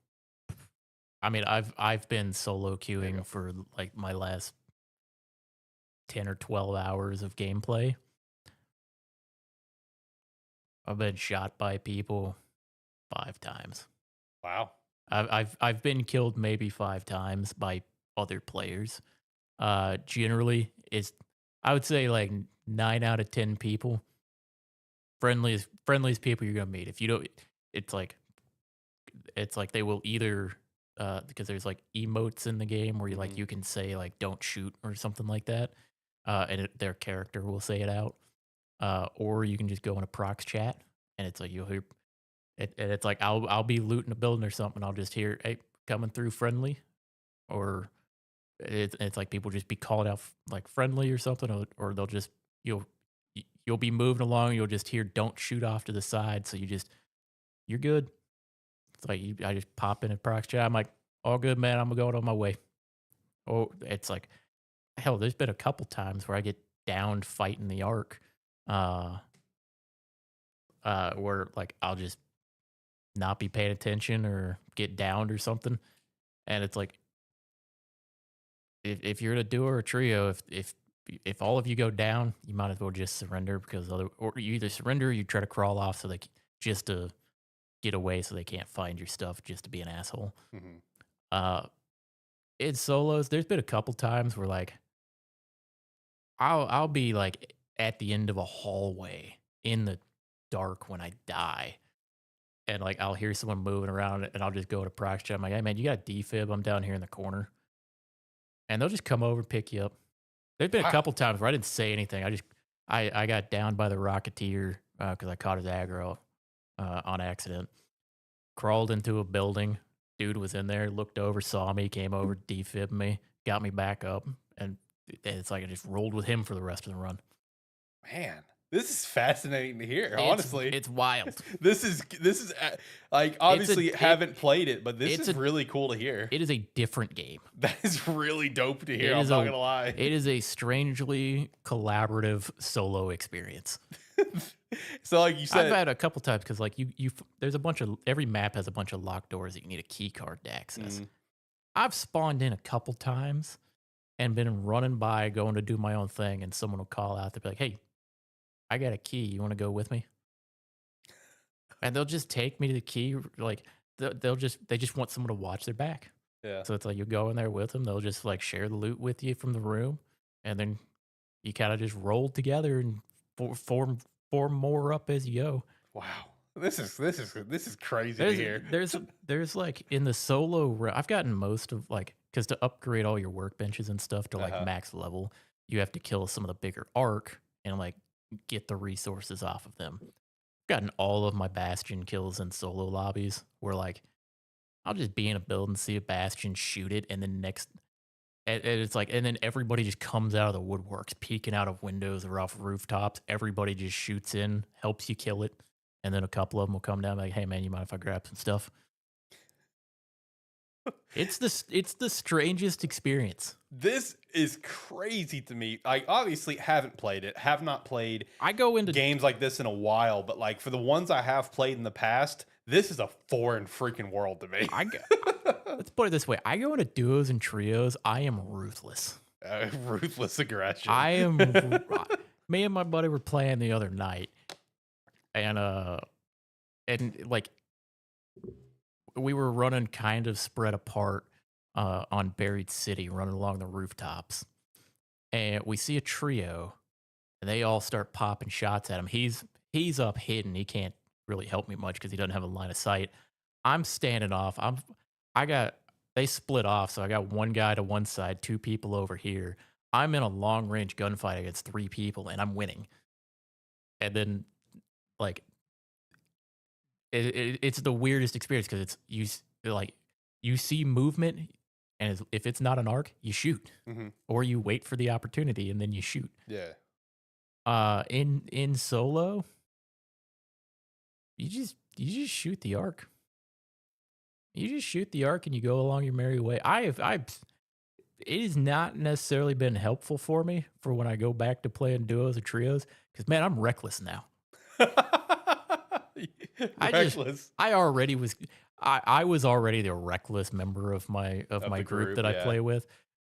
been solo queuing for like my last 10 or 12 hours of gameplay. I've been shot by people 5 times. Wow. I've been killed maybe 5 times by other players. Generally, I would say like 9 out of 10 people. Friendliest people you're gonna meet. If you don't, it's like they will either because there's like emotes in the game where you can say like don't shoot or something like that, and their character will say it out, or you can just go in a prox chat and it's like you'll hear it, and it's like I'll be looting a building or something. I'll just hear hey coming through friendly, or it's like people just be calling out like friendly or something, or they'll just you'll be moving along. You'll just hear don't shoot off to the side, so you're good. It's like I just pop in a prox chat. I'm like, all good, man. I'm going on my way. Oh, it's like, hell, there's been a couple times where I get downed fighting the Ark, where like I'll just not be paying attention or get downed or something, and it's like, if you're in a duo or a trio, if all of you go down, you might as well just surrender or you either surrender or you try to crawl off just to get away so they can't find your stuff just to be an asshole. In solos, there's been a couple times where like I'll be like at the end of a hallway in the dark when I die, and like I'll hear someone moving around and I'll just go to prox chat. I'm like, hey man, you got a defib? I'm down here in the corner, and they'll just come over and pick you up. There's been a couple times where I didn't say anything. I got downed by the Rocketeer because I caught his aggro on accident. Crawled into a building. Dude was in there, looked over, saw me, came over, defibbed me, got me back up, and it's like I just rolled with him for the rest of the run. Man, this is fascinating to hear. Honestly, it's wild. This is like obviously haven't played it, but this is really cool to hear. It is a different game. That is really dope to hear. I'm not gonna lie. It is a strangely collaborative solo experience. So like you said, I've had a couple times because like there's every map has a bunch of locked doors that you need a key card to access. I've spawned in a couple times and been running by, going to do my own thing, and someone will call out. They'll be like, "Hey, I got a key. You want to go with me?" And they'll just take me to the key. Like they just want someone to watch their back. Yeah. So it's like you go in there with them. They'll just like share the loot with you from the room, and then you kind of just roll together and form more up as you go. Wow, this is crazy to hear. There's like in the solo, I've gotten most of like because to upgrade all your workbenches and stuff to like max level, you have to kill some of the bigger Arc and like get the resources off of them. Gotten all of my Bastion kills in solo lobbies where like I'll just be in a building, see a Bastion, shoot it, and then and it's like, and then everybody just comes out of the woodworks, peeking out of windows or off rooftops. Everybody just shoots in, helps you kill it, and then a couple of them will come down like, "Hey man, you mind if I grab some stuff?" It's the strangest experience. This is crazy to me. I obviously haven't played it, have not played I go into games like this in a while, but like for the ones I have played in the past, this is a foreign freaking world to me. let's put it this way: I go into duos and trios. I am ruthless. Ruthless aggression. I am. Me and my buddy were playing the other night, and like we were running kind of spread apart on Buried City, running along the rooftops, and we see a trio, and they all start popping shots at him. He's up hidden. He can't really help me much because he doesn't have a line of sight. I'm standing off. They split off, so I got one guy to one side, two people over here. I'm in a long range gunfight against three people, and I'm winning. And then, like, it's the weirdest experience because you see movement, and if it's not an arc, you shoot, or you wait for the opportunity and then you shoot. Yeah. In solo, you just shoot the arc. You just shoot the arc and you go along your merry way. It has not necessarily been helpful for me for when I go back to playing duos or trios because man, I'm reckless now. Reckless. I was already the reckless member of my group that I play with.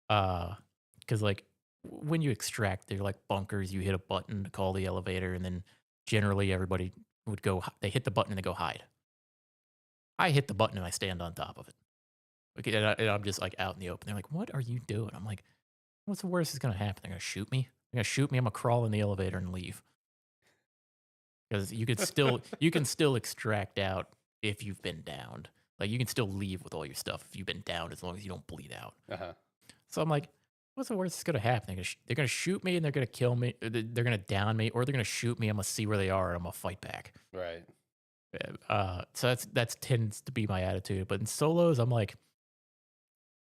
Because like when you extract, they're like bunkers. You hit a button to call the elevator, and then generally everybody would go. They hit the button and they go hide. I hit the button and I stand on top of it. Okay, and I'm just like out in the open. They're like, "What are you doing?" I'm like, "What's the worst that's gonna happen? They're gonna shoot me. They're gonna shoot me. I'm gonna crawl in the elevator and leave." Because you can still extract out if you've been downed. Like you can still leave with all your stuff if you've been downed as long as you don't bleed out. So I'm like, what's the worst that's gonna happen? They're gonna shoot me and they're gonna kill me. They're gonna down me, or they're gonna shoot me. I'm gonna see where they are and I'm gonna fight back. Right. So that's tends to be my attitude. But in solos, I'm like,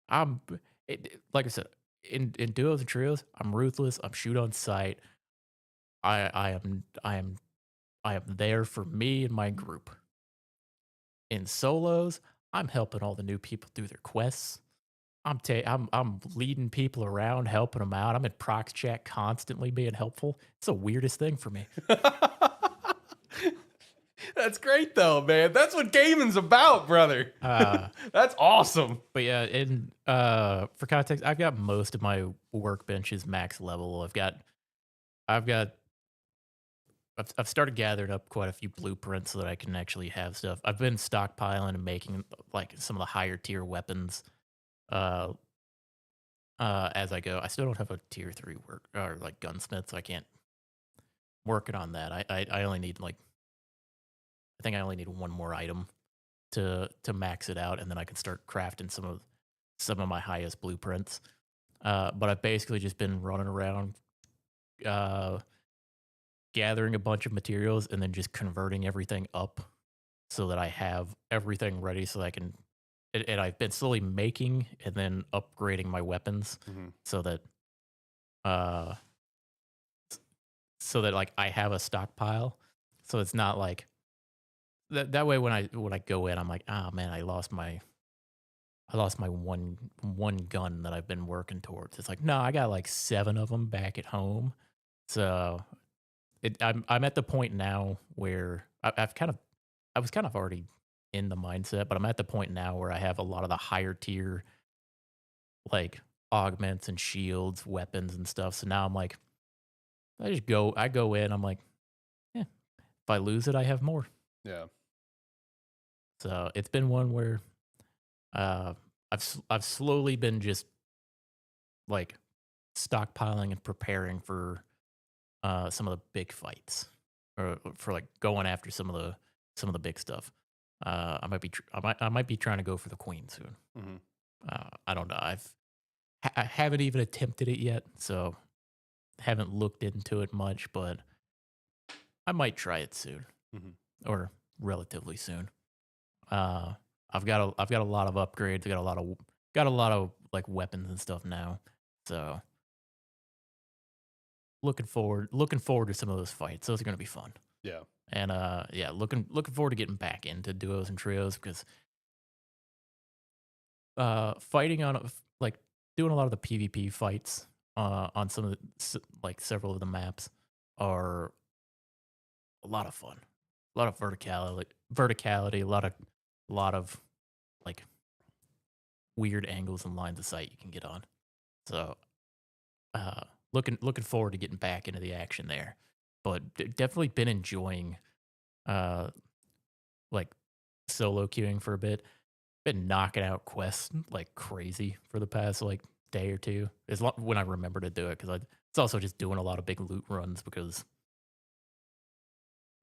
like I said, in duos and trios, I'm ruthless. I'm shoot on sight. I am there for me and my group. In solos, I'm helping all the new people do their quests. I'm leading people around, helping them out. I'm in prox chat constantly being helpful. It's the weirdest thing for me. That's great though, man. That's what gaming's about, brother. That's awesome. But yeah, for context, I've got most of my workbenches max level. I've started gathering up quite a few blueprints so that I can actually have stuff. I've been stockpiling and making like some of the higher tier weapons as I go. I still don't have a tier 3 work or like gunsmith, so I can't working on that. I only need I think I only need one more item to max it out, and then I can start crafting some of my highest blueprints. But I've basically just been running around gathering a bunch of materials and then just converting everything up so that I have everything ready so that I can. And I've been slowly making and then upgrading my weapons so that like I have a stockpile. So it's not like that way when I go in, I'm like, oh man, I lost my one gun that I've been working towards. It's like, no, I got like 7 of them back at home. So I'm at the point now where I was kind of already in the mindset, but I'm at the point now where I have a lot of the higher tier like augments and shields, weapons and stuff. So now I'm like, I go in, I'm like, yeah, if I lose it, I have more. Yeah. So it's been one where I've slowly been just like stockpiling and preparing for some of the big fights, or for like going after some of the big stuff. I might be trying to go for the queen soon. I don't know. I haven't even attempted it yet, so haven't looked into it much, but I might try it soon, or relatively soon. I've got a lot of upgrades. I got a lot of like weapons and stuff now. So looking forward to some of those fights. Those are gonna be fun. Yeah. And yeah, looking forward to getting back into duos and trios because fighting on like doing a lot of the PvP fights on some of like several of the maps are a lot of fun. A lot of verticality, a lot of like weird angles and lines of sight you can get on. So uh looking forward to getting back into the action there. But definitely been enjoying uh like solo queuing for a bit. Been knocking out quests like crazy for the past like day or two. When I remember to do it because it's also just doing a lot of big loot runs because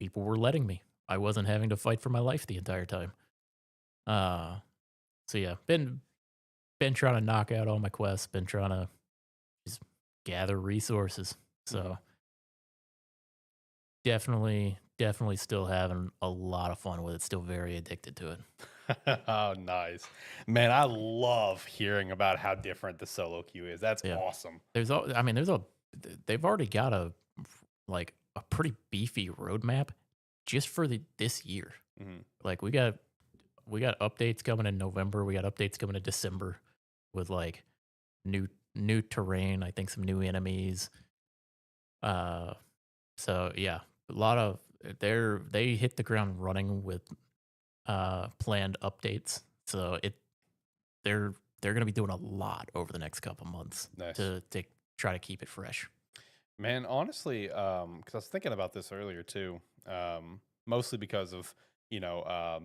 people were letting me. I wasn't having to fight for my life the entire time. Uh, so yeah, been trying to knock out all my quests. Been trying to just gather resources. So definitely still having a lot of fun with it. Still very addicted to it. Oh, nice. Man, I love hearing about how different the solo queue is. That's Yeah. awesome. I mean, they've already got like a pretty beefy roadmap just for this year. Mhm. Like we got updates coming in November. We got updates coming in December with like new terrain. I think some new enemies. Uh, so yeah, a lot of they hit the ground running with planned updates. So they're gonna be doing a lot over the next couple months Nice. to try to keep it fresh. Man, honestly, because I was thinking about this earlier too, mostly because of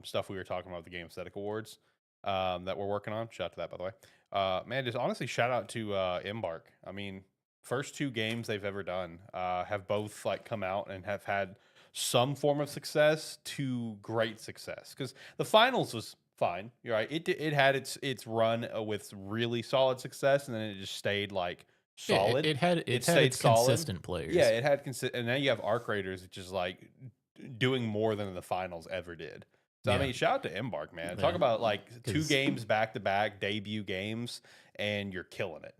stuff we were talking about with the Gamesthetic Awards that we're working on. Shout out to that, by the way. Man, just honestly, shout out to Embark. I mean, first two games they've ever done have both like come out and have had some form of success to great success. Because the finals was fine, you're right. It had its run with really solid success, and then it just stayed like Yeah, solid. it had It had stayed its solid. consistent players. Yeah, it had and now you have Arc Raiders, which is like doing more than the finals ever did. So I Yeah. mean, shout out to Embark, man. Talk Yeah. about like 2 'Cause- games back to back, debut games, and you're killing it.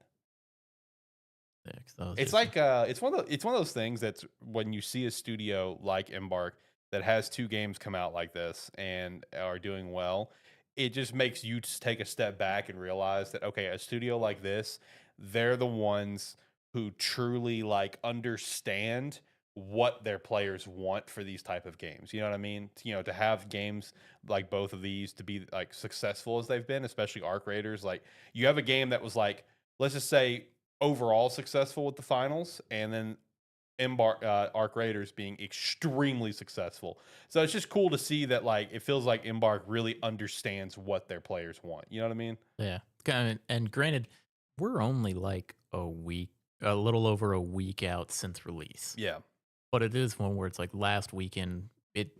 yeah, 'cause that was It's just- like it's one of those things that's when you see a studio like Embark that has 2 games come out like this and are doing well, it just makes you just take a step back and realize that okay, a studio like this, they're the ones who truly like understand what their players want for these type of games. You know what I mean? To have games like both of these to be like successful as they've been, especially Arc Raiders, like you have a game that was like, let's just say overall successful with the finals, and then Arc Raiders being extremely successful. So it's just cool to see that like it feels like Embark really understands what their players want. You know what I mean? yeah. And granted, we're only like a little over a week out since release. Yeah. But it is one where it's like last weekend it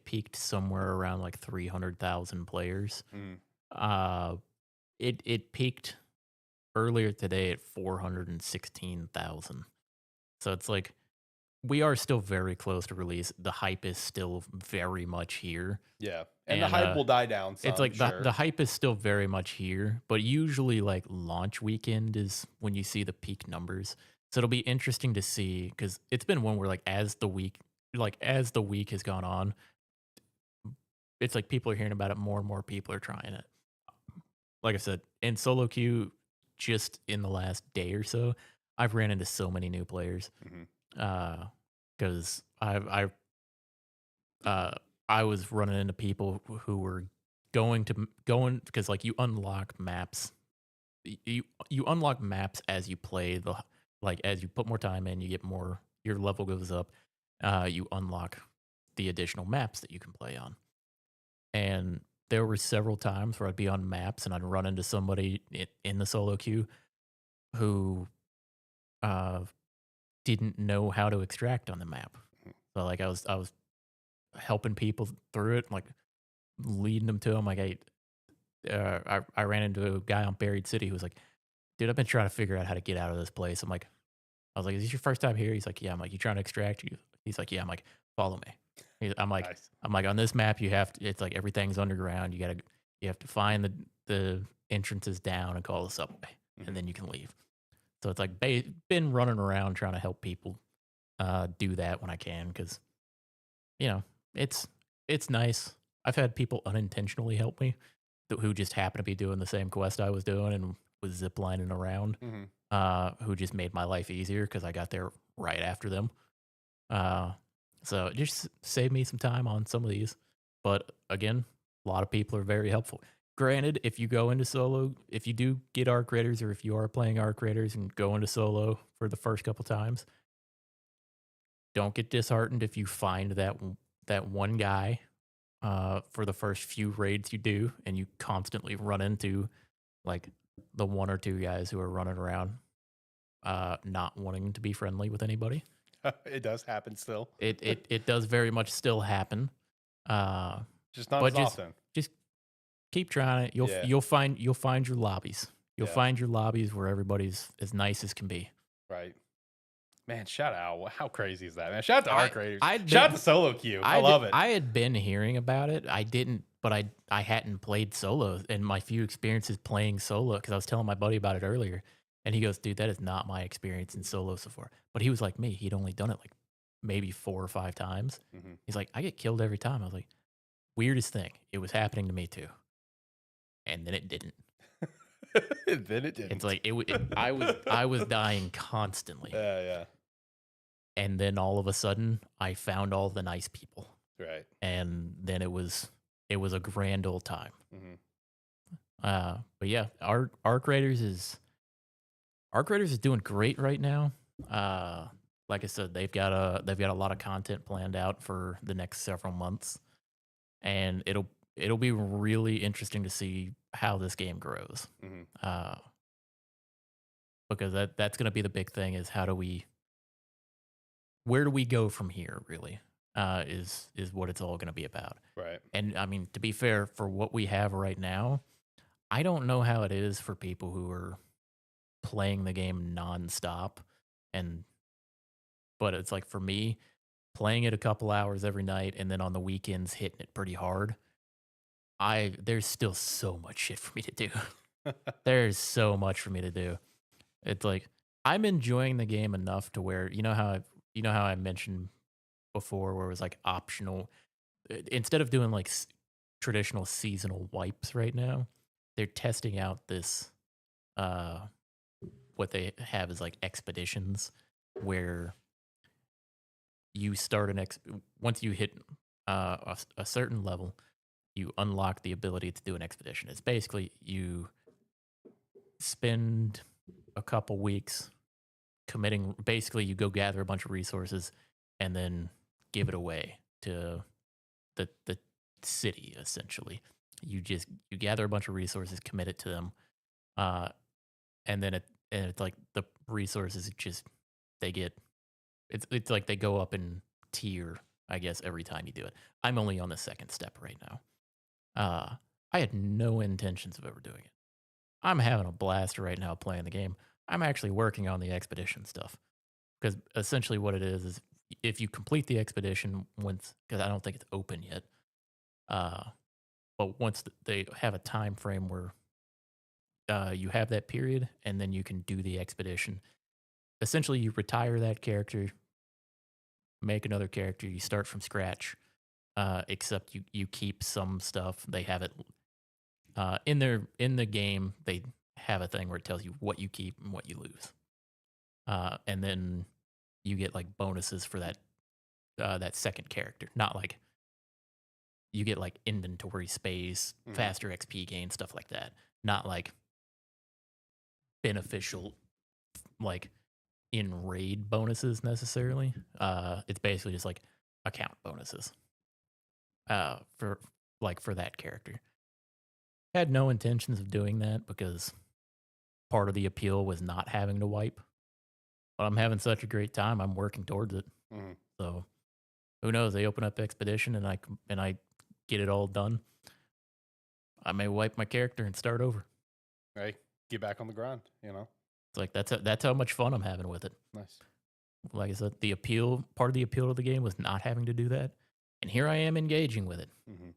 peaked somewhere around like 300,000 players. Mm. It peaked earlier today at 416,000. So it's like we are still very close to release. The hype is still very much here. Yeah. And the And, hype will die down some, It's like sure. the hype is still very much here, but usually like launch weekend is when you see the peak numbers. So it'll be interesting to see because it's been one where like as the week has gone on, it's like people are hearing about it more and more people are trying it. Like I said, in solo queue, just in the last day or so, I've ran into so many new players. Mhm. Because I was running into people who were going because like you unlock maps. You unlock maps as you play like as you put more time in, you get more. Your level goes up. You unlock the additional maps that you can play on. And there were several times where I'd be on maps and I'd run into somebody in the solo queue who didn't know how to extract on the map. So like I was helping people through it, like leading them to them. Like I ran into a guy on Buried City who was like, "Dude, I've been trying to figure out how to get out of this place." I was like, "Is this your first time here?" He's like, "Yeah." I'm like, "You trying to extract?" He's like, "Yeah." I'm like, "Follow me." Nice. I'm like, on this map, you have to. It's like everything's underground. You have to find the entrance is down and call the subway, Mhm. and then you can leave. So it's like been running around trying to help people do that when I can, because you know it's it's nice. I've had people unintentionally help me who just happened to be doing the same quest I was doing and was ziplining around. Mhm. Who just made my life easier because I got there right after them. Uh, so it just saved me some time on some of these. But again, a lot of people are very helpful. Granted, if you go into solo, if you do get arc raiders, or if you are playing arc raiders and go into solo for the first couple times, don't get disheartened if you find that one guy for the first few raids you do, and you constantly run into like the one or two guys who are running around not wanting to be friendly with anybody. It does happen still. It does very much still happen. Uh, Just not but as often. just keep trying it. Yeah. You'll find your lobbies. You'll Yeah. find your lobbies where everybody's as nice as can be. Right. Man, shout out. How crazy is that, man? Shout out to Arc Raiders. I'd Shout out been- to Solo Queue. I love it. I had been hearing about it. I didn't, but I hadn't played solo, and my few experiences playing solo, because I was telling my buddy about it earlier, and he goes, "Dude, that is not my experience in solo so far." But he was like me; he'd only done it like maybe 4 or 5 times. Mhm. He's like, "I get killed every time." I was like, "Weirdest thing. It was happening to me too." And then it didn't. Then it didn't. It's like I was dying constantly. Yeah. And then all of a sudden I found all the nice people. Right. And then it was a grand old time. Mhm. But yeah, Arc Raiders is doing great right now. Like I said, they've got a lot of content planned out for the next several months. And it'll be really interesting to see how this game grows. Mhm. Because that's going to be the big thing, is where do we go from here, really, is what it's all going to be about. Right. And I mean, to be fair, for what we have right now, I don't know how it is for people who are playing the game nonstop. But it's like, for me, playing it a couple hours every night and then on the weekends hitting it pretty hard, there's still so much shit for me to do. There's so much for me to do. It's like I'm enjoying the game enough to where, you know how I mentioned before, where it was like optional, instead of doing like traditional seasonal wipes right now, they're testing out this what they have is like expeditions, where you start once you hit a certain level, you unlock the ability to do an expedition. It's basically you spend a couple weeks committing. Basically, you go gather a bunch of resources and then give it away to the city. Essentially, you gather a bunch of resources, commit it to them, and then it's like the resources just they get. It's like they go up in tier, I guess, every time you do it. I'm only on the second step right now. I had no intentions of ever doing it. I'm having a blast right now playing the game. I'm actually working on the expedition stuff, because essentially what it is if you complete the expedition once, because I don't think it's open yet, but once they have a time frame where you have that period, and then you can do the expedition. Essentially, you retire that character, make another character, you start from scratch, except you keep some stuff. They have it in the game. They have a thing where it tells you what you keep and what you lose, and then you get like bonuses for that second character. Not like you get like inventory space, faster XP gain, stuff like that. Not like beneficial, like in raid bonuses necessarily. It's basically just like account bonuses. For that character. Had no intentions of doing that, because part of the appeal was not having to wipe. But I'm having such a great time. I'm working towards it. Mhm. So who knows? They open up Expedition and I get it all done. I may wipe my character and start over. Right. Get back on the grind. It's like that's how much fun I'm having with it. Nice. Like I said, part of the appeal of the game was not having to do that, and here I am engaging with it. Mhm.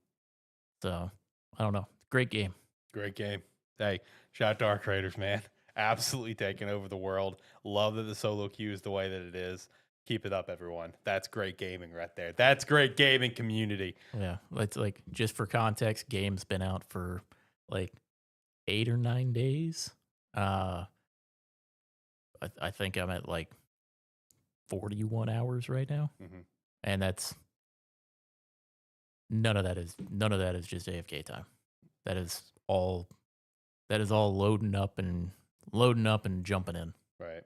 So I don't know. Great game. Great game. Hey, shout out to our creators, man. Absolutely taking over the world. Love that the solo queue is the way that it is. Keep it up, everyone. That's great gaming right there. That's great gaming community. Yeah, it's like just for context, game's been out for like 8 or 9 days. I think I'm at like 41 hours right now, Mhm. and that's none of that is just AFK time. That is all loading up and jumping in. Right.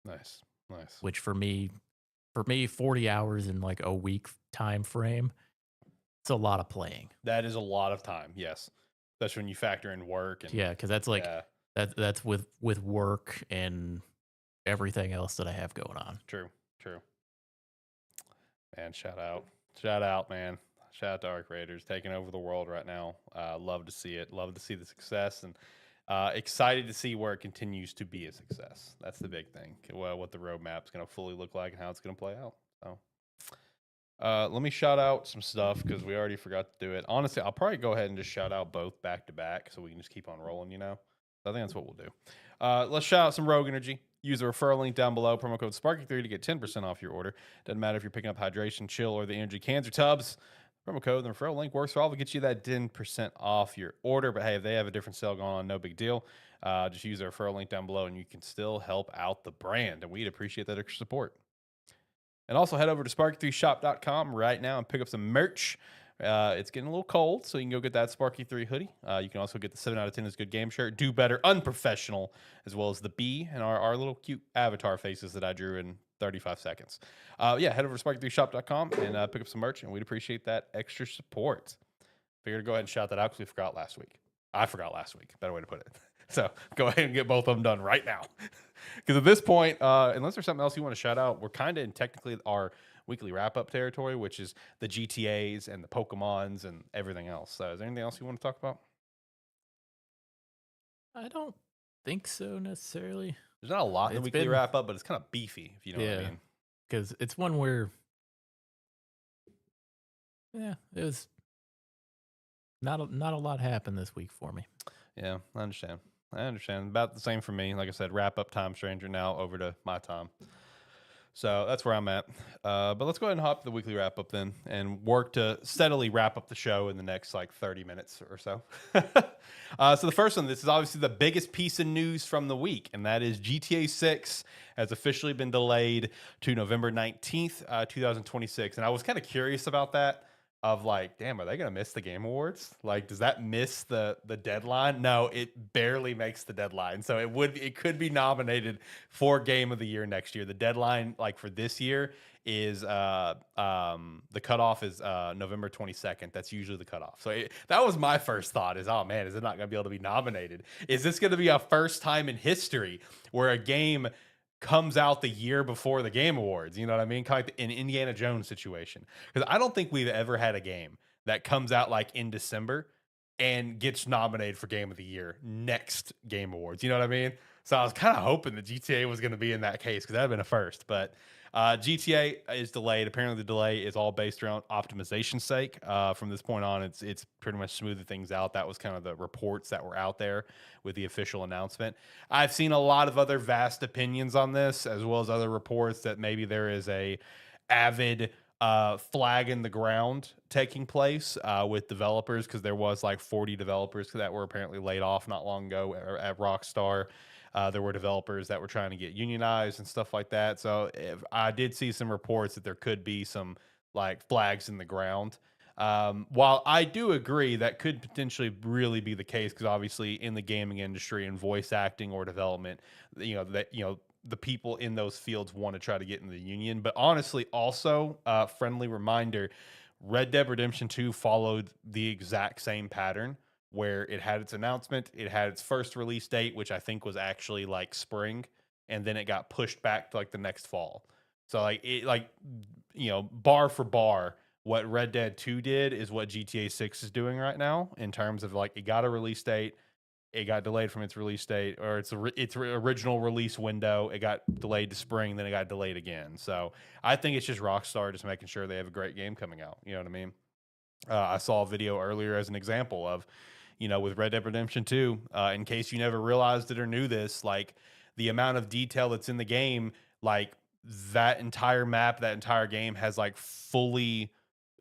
Nice. Nice. Which for me, 40 hours in like a week time frame, it's a lot of playing. That is a lot of time. Yes. Especially when you factor in work and Yeah, because that's like yeah, that's with work and everything else that I have going on. true. True. Man, shout out, man. Shout out to our creators taking over the world right now. Love to see it. Love to see the success, and excited to see where it continues to be a success. That's the big thing. Well, what the roadmap's going to fully look like and how it's going to play out. So, let me shout out some stuff because we already forgot to do it. Honestly, I'll probably go ahead and just shout out both back to back so we can just keep on rolling. I think that's what we'll do. Let's shout out some Rogue Energy. Use the referral link down below, promo code Sparky3 to get 10% off your order. Doesn't matter if you're picking up hydration, chill, or the energy cans or tubs. Promo code, the referral link works for all to get you that 10% off your order. But hey, if they have a different sale going on, no big deal. Just use the referral link down below and you can still help out the brand. And we'd appreciate that extra support. And also head over to sparky3shop.com right now and pick up some merch. It's getting a little cold, so you can go get that Sparky 3 hoodie. You can also get the 7 out of 10 is good game shirt, Do Better, Unprofessional, as well as the B and our little cute avatar faces that I drew in 35 seconds. Head over to sparky3shop.com and pick up some merch, and we'd appreciate that extra support. Figured to go ahead and shout that out because we forgot last week. I forgot last week. Better way to put it. So go ahead and get both of them done right now. Because at this point, unless there's something else you want to shout out, we're kind of in technically our weekly wrap-up territory, which is the GTAs and the Pokemons and everything else. So is there anything else you want to talk about? I don't think so necessarily. There's not a lot in the It's weekly been- wrap-up, but it's kind of beefy, if you know what I mean. Because it's one where, it was not a lot happened this week for me. Yeah, I understand. About the same for me. Like I said, wrap-up time, stranger, now over to my time. So that's where I'm at. But let's go ahead and hop to the weekly wrap up then and work to steadily wrap up the show in the next like 30 minutes or so. So the first one, this is obviously the biggest piece of news from the week, and that is GTA 6 has officially been delayed to November 19th, 2026. And I was kind of curious about that. Of like, damn, are they gonna miss the Game Awards? Like, does that miss the deadline? No, it barely makes the deadline. So it could be nominated for Game of the Year next year. The deadline, like for this year, is the cutoff is November 22nd. That's usually the cutoff. So that was my first thought: is oh man, is it not gonna be able to be nominated? Is this gonna be a first time in history where a game comes out the year before the Game Awards? You know what I mean? Kind of like an Indiana Jones situation. Because I don't think we've ever had a game that comes out like in December and gets nominated for Game of the Year next Game Awards. You know what I mean? So I was kind of hoping that GTA was going to be in that case because that would have been a first. But GTA is delayed. Apparently, the delay is all based around optimization's sake. From this point on, it's pretty much smoothing things out. That was kind of the reports that were out there with the official announcement. I've seen a lot of other vast opinions on this, as well as other reports that maybe there is a avid flag in the ground taking place with developers, because there was like 40 developers that were apparently laid off not long ago at Rockstar. There were developers that were trying to get unionized and stuff like that. So I did see some reports that there could be some like flags in the ground. While I do agree that could potentially really be the case, because obviously in the gaming industry and voice acting or development, the people in those fields want to try to get in the union. But honestly, also friendly reminder, Red Dead Redemption 2 followed the exact same pattern, where it had its announcement, it had its first release date, which I think was actually like spring, and then it got pushed back to like the next fall. So bar for bar, what Red Dead 2 did is what GTA 6 is doing right now, in terms of like it got a release date, it got delayed from its release date, or its original release window, it got delayed to spring, then it got delayed again. So I think it's just Rockstar just making sure they have a great game coming out. You know what I mean? I saw a video earlier as an example of, with Red Dead Redemption 2, in case you never realized it or knew this, like the amount of detail that's in the game, like that entire map, that entire game has like fully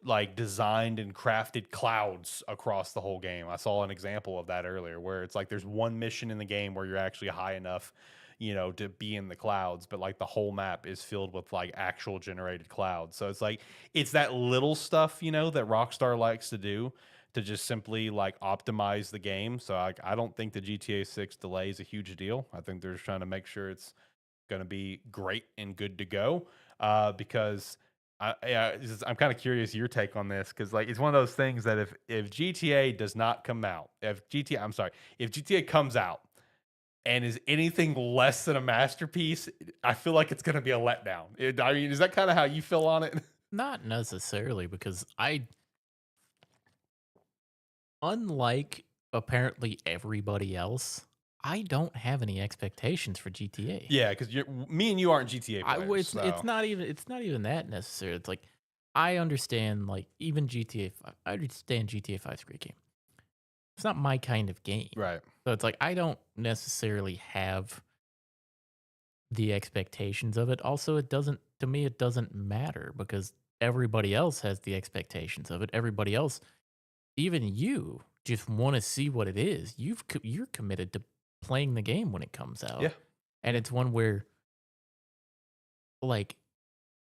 like designed and crafted clouds across the whole game. I saw an example of that earlier where it's like there's one mission in the game where you're actually high enough, to be in the clouds, but like the whole map is filled with like actual generated clouds. So it's like it's that little stuff, that Rockstar likes to do to just simply like optimize the game. So I don't think the GTA 6 delay is a huge deal. I think they're just trying to make sure it's going to be great and good to go. Because I'm kind of curious your take on this because like it's one of those things that if GTA does not come out, if GTA comes out and is anything less than a masterpiece, I feel like it's going to be a letdown. I mean, is that kind of how you feel on it? Not necessarily, because unlike apparently everybody else, I don't have any expectations for GTA. Yeah, because me and you aren't GTA players. It's not even that necessary. It's like I understand, like, even GTA 5. I understand GTA 5 is a great game. It's not my kind of game. Right. So it's like I don't necessarily have the expectations of it. Also, it doesn't matter because everybody else has the expectations of it. Everybody else, even you, just want to see what it is. You're committed to playing the game when it comes out. Yeah. And it's one where like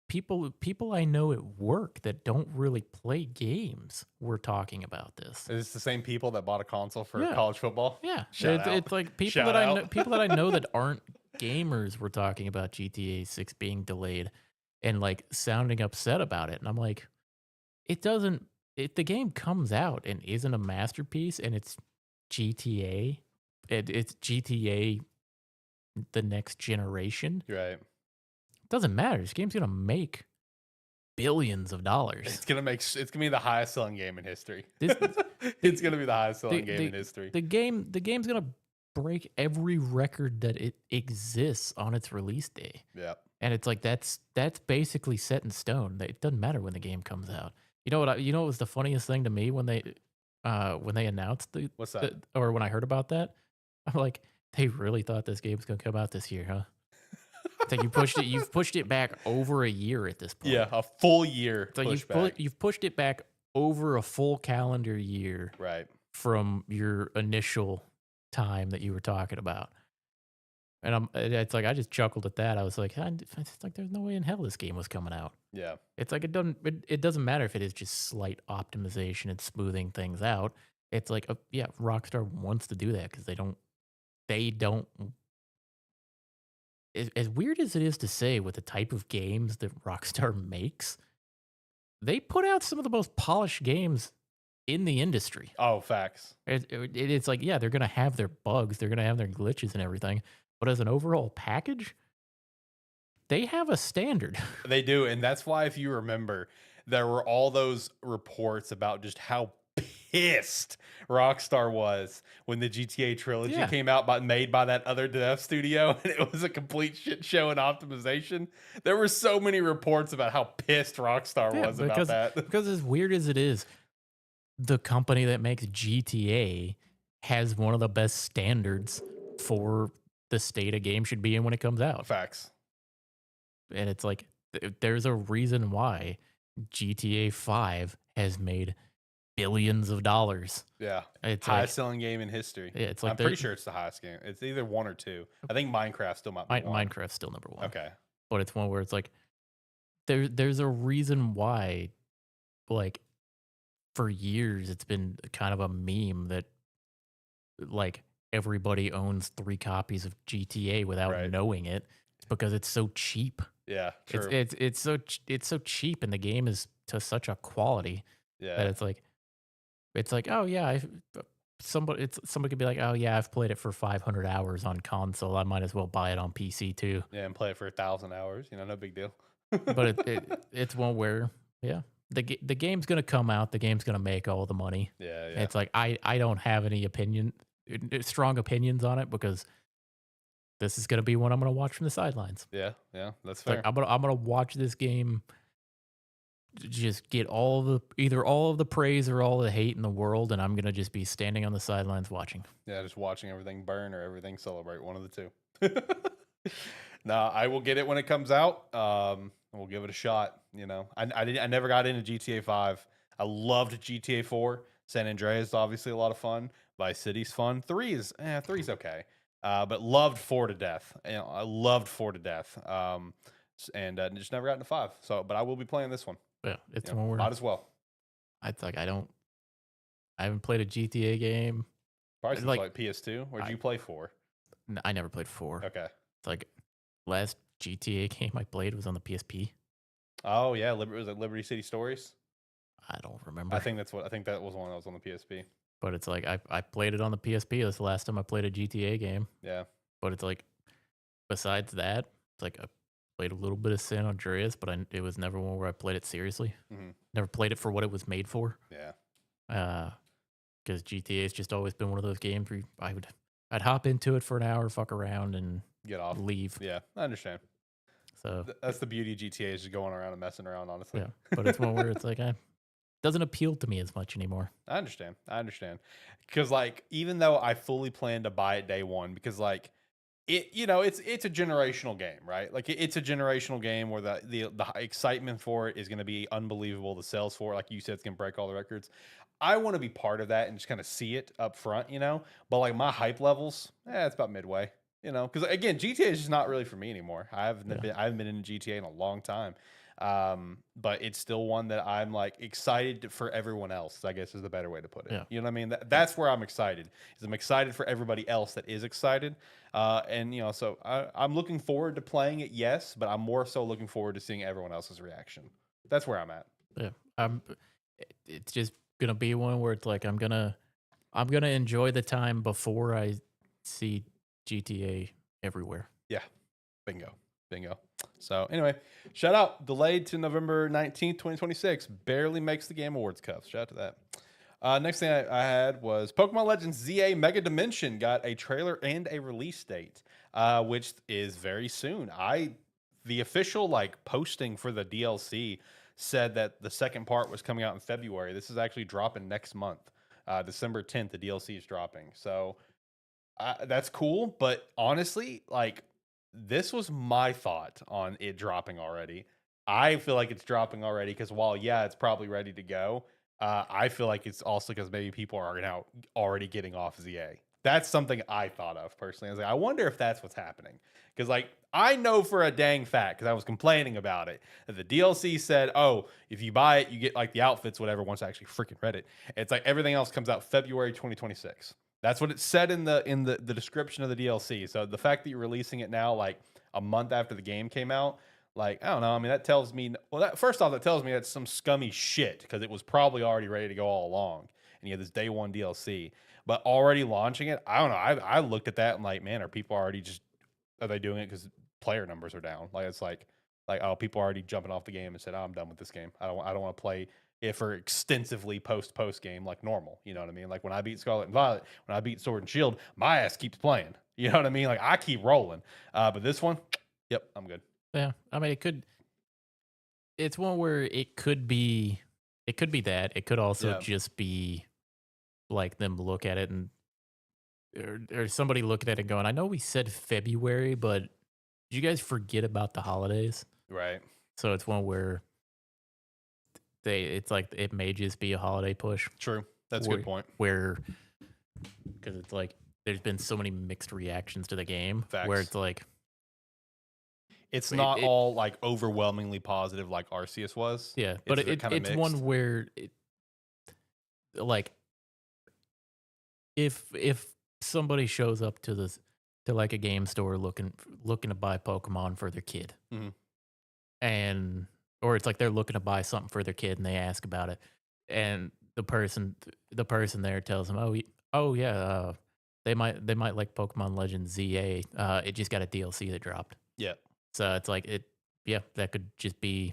people I know at work that don't really play games were talking about this. Is this the same people that bought a console for Yeah. college football? Yeah. Shout out. It's like people Shout that I out. know people that I know that aren't gamers were talking about GTA 6 being delayed and like sounding upset about it. And I'm like, it doesn't if the game comes out and isn't a masterpiece and it's GTA, it's GTA the next generation, You're right. it doesn't matter. This game's gonna make billions of dollars. It's gonna be the highest selling game in history. This- It's gonna be the highest selling game in history. The game's gonna break every record that it exists on its release day. Yeah. And it's like that's basically set in stone. It doesn't matter when the game comes out. You know what was the funniest thing to me when they announced What's that? or when I heard about that? I'm like, they really thought this game was gonna come out this year, huh? It's like you've pushed it back over a year at this point. Yeah, a full year. So pushback. you've pushed it back over a full calendar year Right. from your initial time that you were talking about. And it's like I just chuckled at that. I was like, it's like there's no way in hell this game was coming out. Yeah. It's like it doesn't matter if it is just slight optimization and smoothing things out. It's like yeah, Rockstar wants to do that because they don't. As weird as it is to say, with the type of games that Rockstar makes, they put out some of the most polished games in the industry. Oh, facts. It's like, yeah, they're going to have their bugs, they're going to have their glitches and everything, but as an overall package, they have a standard. They do, and that's why if you remember, there were all those reports about just how pissed Rockstar was when the GTA trilogy Yeah. came out, made by that other dev studio, and it was a complete shit show in optimization. There were so many reports about how pissed Rockstar was about that. Because as weird as it is, the company that makes GTA has one of the best standards for the state a game should be in when it comes out. Facts. And it's like, there's a reason why GTA 5 has made billions of dollars. Yeah. It's highest selling game in history. Yeah, it's like I'm pretty sure it's the highest game. It's either 1 or 2. I think Minecraft still might be 1. Minecraft's still number 1. Okay. But it's one where it's like, there's a reason why, like, for years it's been kind of a meme that, like, everybody owns 3 copies of GTA without knowing it. It's because it's so cheap. Yeah, true. It's so cheap, and the game is to such a quality that it's like, oh yeah, somebody could be like, oh yeah, I've played it for 500 hours on console. I might as well buy it on PC too. Yeah, and play it for 1,000 hours. No big deal. But it's one where the game's gonna come out. The game's gonna make all the money. Yeah. It's like I don't have any strong opinions on it because this is gonna be one I'm gonna watch from the sidelines. Yeah, that's fair. Like, I'm gonna watch this game just get either all of the praise or all the hate in the world, and I'm gonna just be standing on the sidelines watching. Yeah, just watching everything burn or everything celebrate, one of the two. No, I will get it when it comes out. We'll give it a shot. I never got into GTA 5. I loved GTA 4. San Andreas is obviously a lot of fun. Vice City's fun. Three's okay. But loved 4 to death. I loved 4 to death. And just never got into 5. So, but I will be playing this one. Yeah, it's one where Might as well. I haven't played a GTA game. Probably since like PS2. Where'd you play 4? I never played 4. Okay. It's like last GTA game I played was on the PSP. Oh yeah, was it Liberty City Stories? I don't remember. I think that was one that was on the PSP. But it's like I played it on the PSP. That's the last time I played a GTA game. Yeah. But it's like besides that, it's like I played a little bit of San Andreas, but it was never one where I played it seriously. Mm-hmm. Never played it for what it was made for. Yeah. Because GTA has just always been one of those games where I'd hop into it for an hour, fuck around, and get off, leave. Yeah, I understand. So that's the beauty of GTA, is just going around and messing around, honestly. Yeah, but it's one where it's like doesn't appeal to me as much anymore. I understand. Because like, even though I fully plan to buy it day one, because like it's a generational game, right? Like it's a generational game where the excitement for it is going to be unbelievable. The sales for it, like you said, it's going to break all the records. I want to be part of that and just kind of see it up front, But like my hype levels, it's about midway, Because again, GTA is just not really for me anymore. I haven't been in GTA in a long time. But it's still one that I'm like excited for everyone else, I guess is the better way to put it. Yeah. You know what I mean? That's where I'm excited. Is I'm excited for everybody else that is excited. And so I'm looking forward to playing it, yes, but I'm more so looking forward to seeing everyone else's reaction. That's where I'm at. Yeah. It's just gonna be one where it's like I'm gonna enjoy the time before I see GTA everywhere. Yeah. Bingo. So anyway, shout out, delayed to November 19th, 2026. Barely makes the Game Awards cuffs. Shout out to that. Next thing I had was Pokemon Legends ZA Mega Dimension got a trailer and a release date, which is very soon. The official like posting for the DLC said that the second part was coming out in February. This is actually dropping next month. December 10th, the DLC is dropping. So that's cool. But honestly, like, this was my thought on it dropping already. I feel like it's dropping already because while, yeah, it's probably ready to go, I feel like it's also because maybe people are now already getting off ZA. That's something I thought of personally. I was like, I wonder if that's what's happening. Because, like, I know for a dang fact, because I was complaining about it, that the DLC said, oh, if you buy it, you get, like, the outfits, whatever, once I actually freaking read it. It's like everything else comes out February 2026. That's what it said in the description of the DLC. So the fact that you're releasing it now, like a month after the game came out, like, I don't know. I mean, that tells me, first off, that tells me that's some scummy shit because it was probably already ready to go all along. And you had this day one DLC, but already launching it, I don't know. I looked at that and like, man, are they doing it because player numbers are down? Like, it's like, oh, people are already jumping off the game and said, oh, I'm done with this game. I don't want to play it for extensively post game like normal. You know what I mean? Like when I beat Scarlet and Violet, when I beat Sword and Shield, my ass keeps playing. You know what I mean? Like I keep rolling. But this one, yep, I'm good. Yeah, I mean, it's one where it could be that. It could also just be like them look at it and or somebody looking at it going, I know we said February, but did you guys forget about the holidays? Right. So it's one where it's like it may just be a holiday push. True. That's a good point. Because it's like there's been so many mixed reactions to the game. Facts. Where it's like it's not all like overwhelmingly positive like Arceus was. Yeah, but it's one where like if somebody shows up to like a game store looking to buy Pokemon for their kid, and or it's like they're looking to buy something for their kid and they ask about it, and the person there tells them, oh yeah, they might like Pokemon Legends ZA. It just got a DLC that dropped. Yeah. So it's like that could just be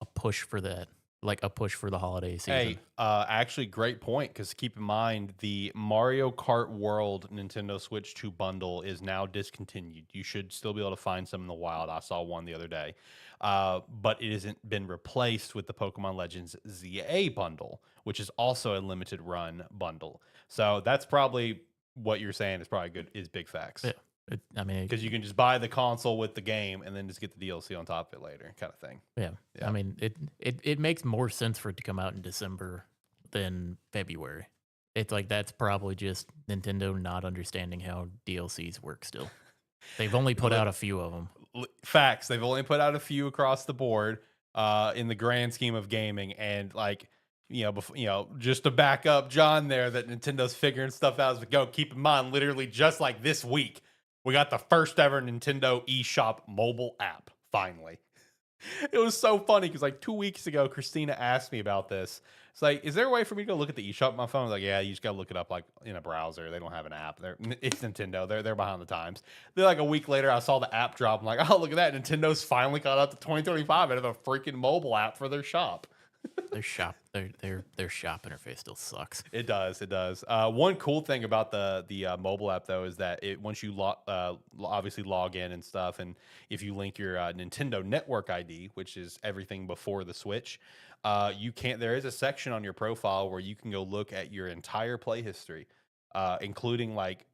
a push for that. like a push for the holiday season. Hey, actually, great point. Because keep in mind, the Mario Kart World Nintendo Switch 2 bundle is now discontinued. You should still be able to find some in the wild. I saw one the other day, but it hasn't been replaced with the Pokemon Legends ZA bundle, which is also a limited run bundle. So that's probably what you're saying is probably good. Is big facts Yeah, I mean, because you can just buy the console with the game and then just get the DLC on top of it later, kind of thing. yeah. Yeah. I mean, it makes more sense for it to come out in December than February. It's like that's probably just Nintendo not understanding how DLCs work still. They've only put out a few of them. Facts. They've only put out a few across the board in the grand scheme of gaming, and like just to back up John there, that Nintendo's figuring stuff out as we go. Keep in mind, literally just like this week, we got the first ever Nintendo eShop mobile app. Finally, it was so funny because like 2 weeks ago, Christina asked me about this. It's like, is there a way for me to go look at the eShop on my phone? I was like, yeah, you just gotta look it up like in a browser. They don't have an app. It's Nintendo. They're behind the times. Then like a week later, I saw the app drop. I'm like, oh, look at that. Nintendo's finally caught up to 2025 and have a freaking mobile app for their shop. Their shop interface still sucks. It does. It does. One cool thing about the mobile app though is that once you obviously log in and stuff, and if you link your Nintendo Network ID, which is everything before the Switch, you can't. There is a section on your profile where you can go look at your entire play history, including like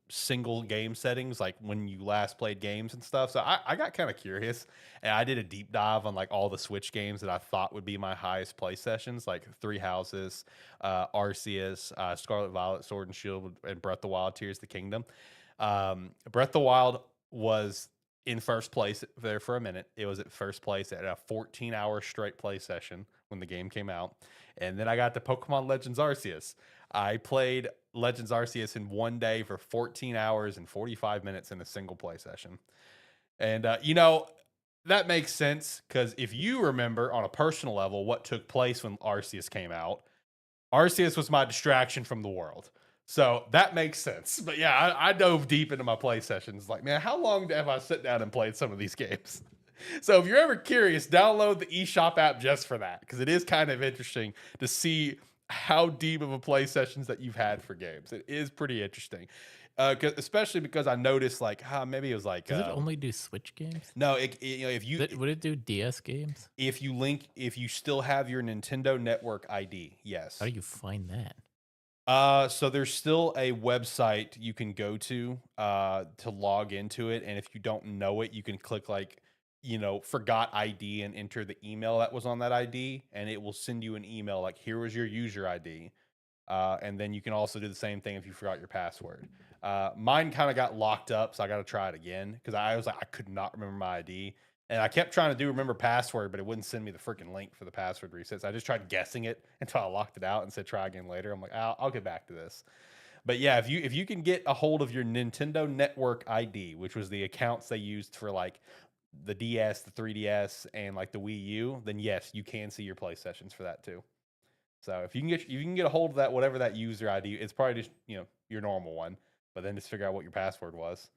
single game settings, like when you last played games and stuff. So I got kind of curious, and I did a deep dive on like all the Switch games that I thought would be my highest play sessions, like Three Houses, Arceus, Scarlet Violet, Sword and Shield, and Breath of the Wild, Tears of the Kingdom. Breath of the Wild was in first place there for a minute. It was at first place at a 14-hour straight play session when the game came out. And then I got to Pokemon Legends Arceus. I played Legends Arceus in one day for 14 hours and 45 minutes in a single play session. And, that makes sense because if you remember on a personal level what took place when Arceus came out, Arceus was my distraction from the world. So that makes sense. But yeah, I dove deep into my play sessions. Like, man, how long have I sit down and played some of these games? So if you're ever curious, download the eShop app just for that, because it is kind of interesting to see how deep of a play sessions that you've had for games. It is pretty interesting, especially because I noticed like maybe it was like Does it only do Switch games? no, if you Would it do DS games? if you still have your Nintendo Network ID, yes. How do you find that? So there's still a website you can go to log into it, and if you don't know it, you can click like forgot ID and enter the email that was on that ID, and it will send you an email like, here was your user ID. And then you can also do the same thing if you forgot your password. Mine kind of got locked up, so I got to try it again because I was like, I could not remember my ID. And I kept trying to do remember password, but it wouldn't send me the freaking link for the password reset. So I just tried guessing it until I locked it out and said try again later. I'm like, I'll get back to this. But yeah, if you can get a hold of your Nintendo Network ID, which was the accounts they used for like the DS, the 3DS, and like the Wii U, then yes, you can see your play sessions for that too. So if you can get a hold of that, whatever that user ID, it's probably just your normal one, but then just figure out what your password was.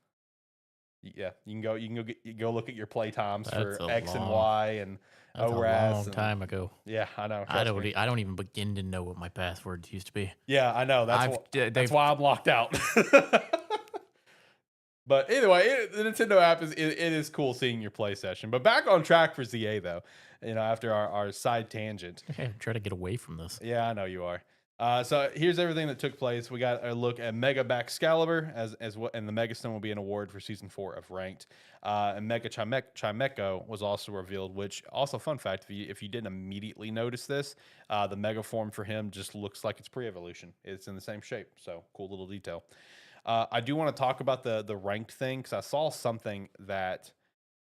Yeah, you can go look at your play times for X and Y and That's ORAS. a long time ago. Yeah, I know. I don't even begin to know what my passwords used to be. Yeah, I know. That's why I'm locked out. But anyway, the Nintendo app it is cool seeing your play session. But back on track for ZA though, after our side tangent. Okay, try to get away from this. Yeah, I know you are. So here's everything that took place. We got a look at Mega Baxcalibur as what, and the Mega Stone will be an award for season 4 of Ranked. And Mega Chimecho was also revealed, which also fun fact, if you didn't immediately notice this, the Mega form for him just looks like it's pre-evolution. It's in the same shape, so cool little detail. I do want to talk about the ranked thing because I saw something that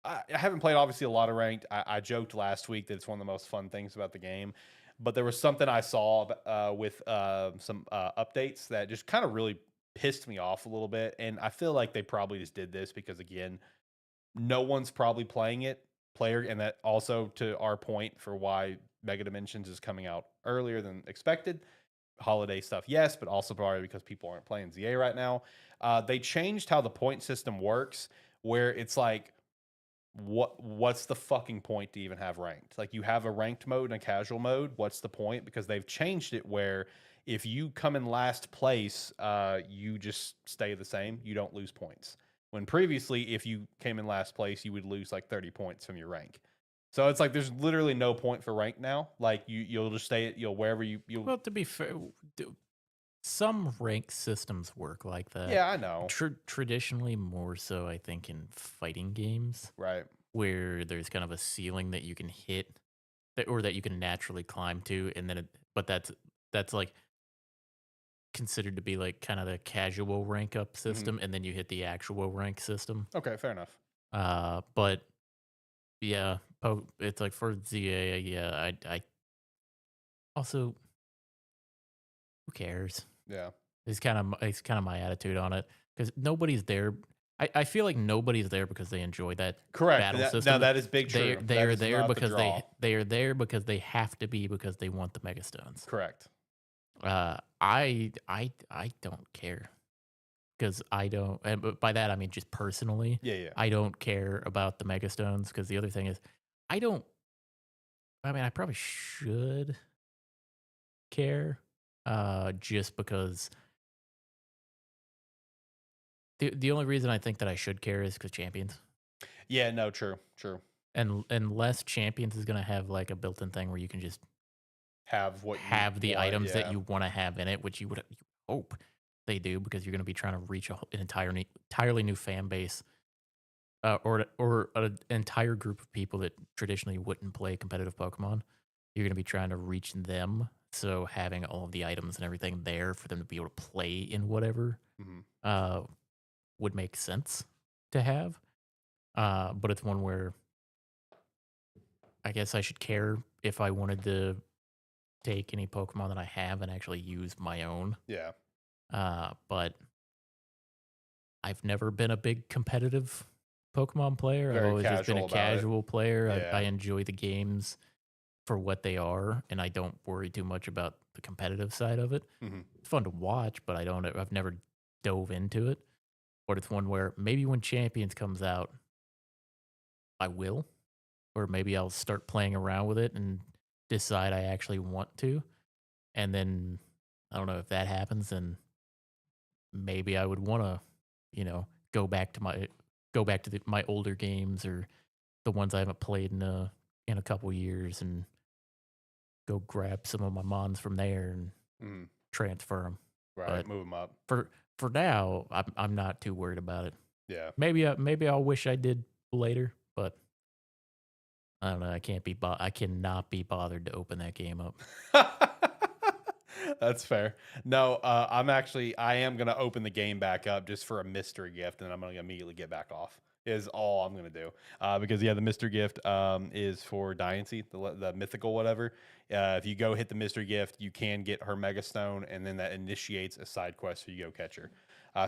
I haven't played obviously a lot of ranked. I joked last week that it's one of the most fun things about the game, but there was something I saw with some updates that just kind of really pissed me off a little bit. And I feel like they probably just did this because again, no one's probably playing it and that also to our point for why Mega Dimensions is coming out earlier than expected. Holiday stuff, yes, but also probably because people aren't playing ZA right now. They changed how the point system works, where it's like what's the fucking point to even have ranked? Like, you have a ranked mode and a casual mode. What's the point? Because they've changed it where if you come in last place, you just stay the same. You don't lose points. When previously, if you came in last place, you would lose like 30 points from your rank. So it's like there's literally no point for rank now. Like, you'll just stay at wherever you'll. Well, to be fair, some rank systems work like that. Yeah, I know. Traditionally, more so, I think, in fighting games, Right. where there's kind of a ceiling that you can hit, or that you can naturally climb to, and then but that's like considered to be like kind of the casual rank up system, and then you hit the actual rank system. Okay, fair enough. But yeah, it's like for ZA, yeah, I also, who cares? Yeah. It's kind of my attitude on it, because nobody's there. I feel like nobody's there because they enjoy that Correct. battle Now system. that is big true. They That are is there not the because draw. they are there because they have to be, because they want the mega stones. Correct. I don't care, because I don't. And by that I mean just personally. Yeah. I don't care about the mega stones, because the other thing is, I don't. I mean, I probably should care, just because the only reason I think that I should care is because champions. Yeah, no, true. And less champions is gonna have like a built-in thing where you can just Have what you have the want, items that yeah. you want to have in it, which you hope they do, because you're gonna be trying to reach an entirely new fan base, or an entire group of people that traditionally wouldn't play competitive Pokemon. You're gonna be trying to reach them, so having all of the items and everything there for them to be able to play in whatever, Mhm. would make sense to have. But it's one where I guess I should care if I wanted to take any Pokemon that I have and actually use my own. Yeah. But I've never been a big competitive Pokemon player. I've Very always just been a casual about it. casual player. Yeah. I enjoy the games for what they are, and I don't worry too much about the competitive side of it. Mhm. It's fun to watch, but I've never dove into it. But it's one where maybe when Champions comes out, I will, or maybe I'll start playing around with it and decide I actually want to. And then I don't know if that happens, then maybe I would want to, go back to my older games, or the ones I haven't played in a couple years, and go grab some of my mons from there and Mhm. transfer them. Right. But Move them up. for now, I'm not too worried about it. Yeah. Maybe I'll wish I did later, but I don't know. I cannot be bothered to open that game up. That's fair. No, I am gonna open the game back up just for a mystery gift, and I'm gonna immediately get back off. Is all I'm gonna do. Because yeah, the mystery gift is for Diancie, the mythical whatever. If you go hit the mystery gift, you can get her Mega Stone, and then that initiates a side quest for you to go catch her.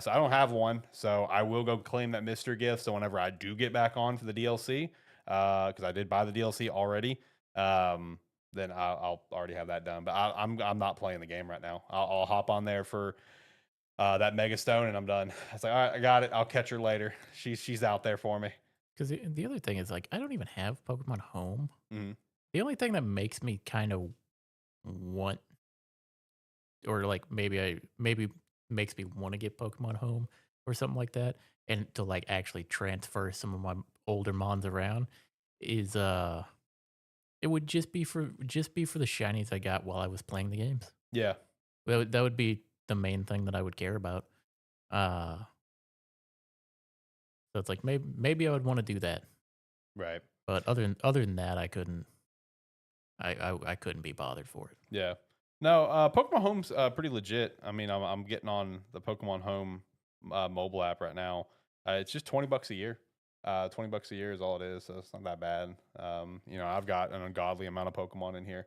So I don't have one, so I will go claim that mystery gift. So whenever I do get back on for the DLC, because I did buy the DLC already. Then I'll already have that done. But I'm not playing the game right now. I'll hop on there for that Mega Stone, and I'm done. It's like, all right, I got it. I'll catch her later. She's out there for me. Because the other thing is, like, I don't even have Pokemon Home. Mhm. The only thing that makes me kind of want, or like maybe makes me want to get Pokemon Home or something like that, and to like actually transfer some of my older mons around, is it would just be for the shinies I got while I was playing the games. Yeah. That would be the main thing that I would care about. Uh, so it's like maybe I would want to do that, Right. but other than that, I couldn't. I couldn't be bothered for it. Yeah. No, Pokemon Home's pretty legit. I mean, I'm getting on the Pokemon Home mobile app right now. It's just $20 a year. $20 a year is all it is, so it's not that bad. I've got an ungodly amount of Pokemon in here,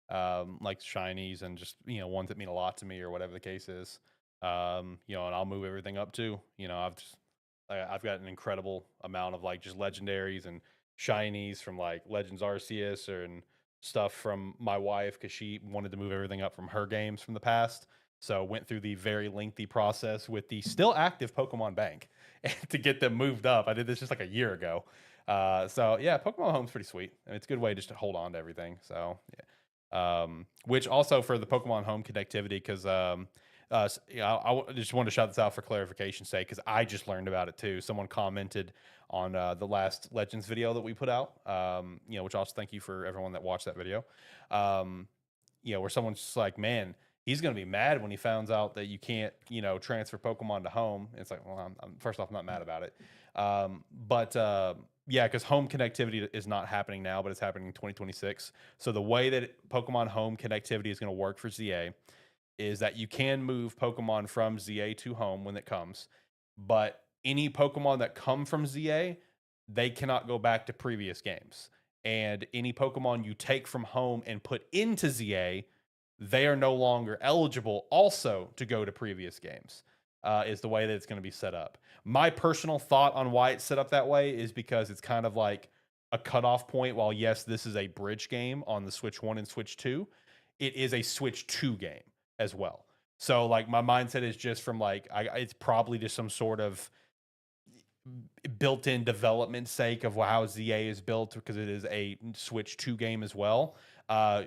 like shinies and just ones that mean a lot to me or whatever the case is. And I'll move everything up too. I've got an incredible amount of like just legendaries and shinies from like Legends Arceus and stuff from my wife because she wanted to move everything up from her games from the past. So went through the very lengthy process with the still active Pokemon Bank to get them moved up. I did this just like a year ago. So yeah, Pokemon Home's pretty sweet. I mean, it's a good way just to hold on to everything. So yeah. Which also for the Pokemon Home connectivity, because yeah, just wanted to shout this out for clarification's sake, because I just learned about it too. Someone commented on the last Legends video that we put out, which also thank you for everyone that watched that video. Where someone's just like, man, he's going to be mad when he finds out that you can't, transfer Pokemon to Home. It's like, well, first off, I'm not mad about it. Yeah, because home connectivity is not happening now, but it's happening in 2026. So the way that Pokemon Home connectivity is going to work for ZA is that you can move Pokemon from ZA to Home when it comes, but any Pokemon that come from ZA, they cannot go back to previous games. And any Pokemon you take from Home and put into ZA, they are no longer eligible also to go to previous games. Is the way that it's going to be set up. My personal thought on why it's set up that way is because it's kind of like a cutoff point. While yes, this is a bridge game on the Switch 1 and Switch 2, it is a Switch 2 game as well. So like my mindset is just from like, it's probably just some sort of built-in development sake of how ZA is built, because it is a Switch 2 game as well.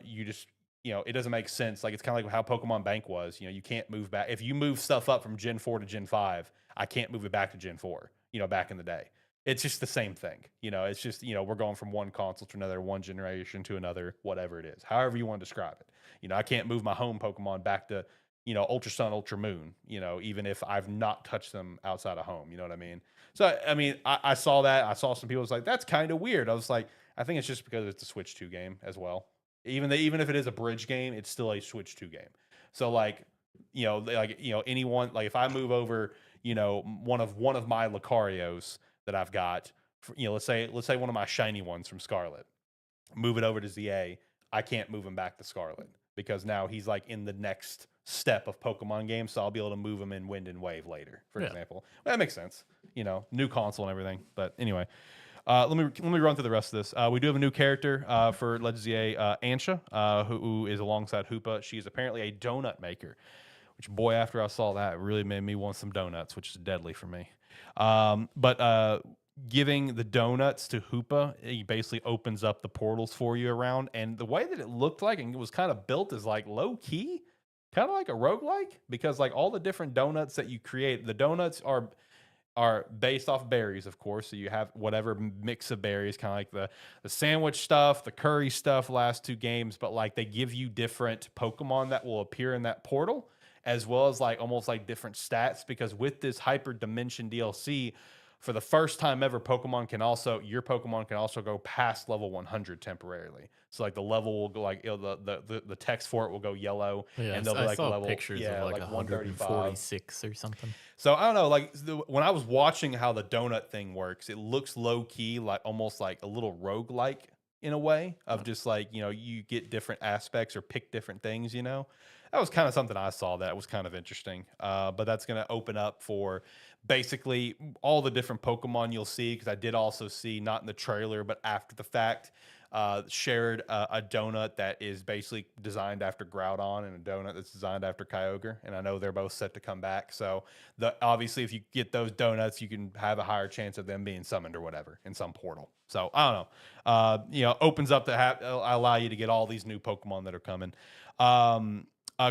You just, it doesn't make sense. Like, it's kind of like how Pokemon Bank was. You can't move back. If you move stuff up from Gen 4 to Gen 5, I can't move it back to Gen 4, back in the day. It's just the same thing. It's just, we're going from one console to another, one generation to another, whatever it is, however you want to describe it. I can't move my home Pokemon back to, Ultra Sun, Ultra Moon, even if I've not touched them outside of Home. You know what I mean? So, I mean, I saw that. I saw some people was like, that's kind of weird. I was like, I think it's just because it's a Switch 2 game as well. Even if it is a bridge game, it's still a Switch 2 game. So anyone, like if I move over, one of my Lucarios that I've got, let's say one of my shiny ones from Scarlet, move it over to ZA, I can't move him back to Scarlet because now he's like in the next step of Pokemon games, so I'll be able to move him in Wind and Wave later, for example. Well, that makes sense. New console and everything. But anyway. Let me run through the rest of this. We do have a new character for Legends ZA, Ansha, who is alongside Hoopa. She's apparently a donut maker, which, boy, after I saw that, it really made me want some donuts, which is deadly for me. But giving the donuts to Hoopa, he basically opens up the portals for you around. And the way that it looked like and it was kind of built is like low key, kind of like a roguelike, because like all the different donuts that you create, the donuts are based off berries, of course. So you have whatever mix of berries, kind of like the sandwich stuff, the curry stuff, last two games, but like they give you different Pokemon that will appear in that portal, as well as like almost like different stats, because with this Hyper Dimension DLC, for the first time ever, your Pokemon can also go past level 100 temporarily. So like the level will go like the text for it will go yellow, and they'll be like saw level pictures of like 146 or something. So I don't know, like when I was watching how the donut thing works, it looks low key, like almost like a little roguelike in a way of just like, you get different aspects or pick different things, That was kind of something I saw that was kind of interesting. But that's going to open up for basically all the different Pokemon you'll see, because I did also see, not in the trailer, but after the fact, shared a donut that is basically designed after Groudon and a donut that's designed after Kyogre, and I know they're both set to come back. So obviously, if you get those donuts, you can have a higher chance of them being summoned or whatever in some portal. So I don't know. Opens up to allow you to get all these new Pokemon that are coming.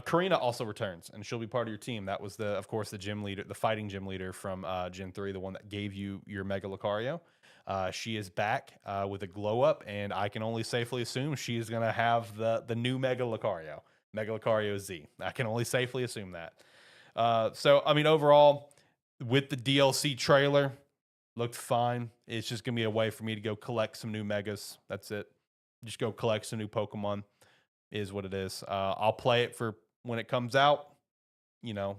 Karina also returns, and she'll be part of your team. That was of course, the gym leader, the fighting gym leader from Gen 3, the one that gave you your Mega Lucario. She is back with a glow up, and I can only safely assume she is going to have the new Mega Lucario Z. I can only safely assume that. So, I mean, overall, with the DLC trailer, looked fine. It's just going to be a way for me to go collect some new Megas. That's it. Just go collect some new Pokemon is what it is. I'll play it for when it comes out,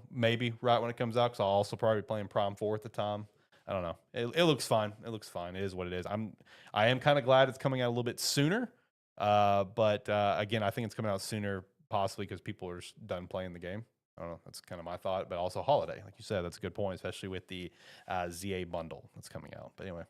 maybe right when it comes out, because I'll also probably be playing Prime 4 at the time. I don't know. It looks fine. It looks fine. It is what it is. I am kind of glad it's coming out a little bit sooner. But again, I think it's coming out sooner possibly because people are just done playing the game. I don't know. That's kind of my thought. But also holiday, like you said, that's a good point, especially with the ZA bundle that's coming out. But anyway.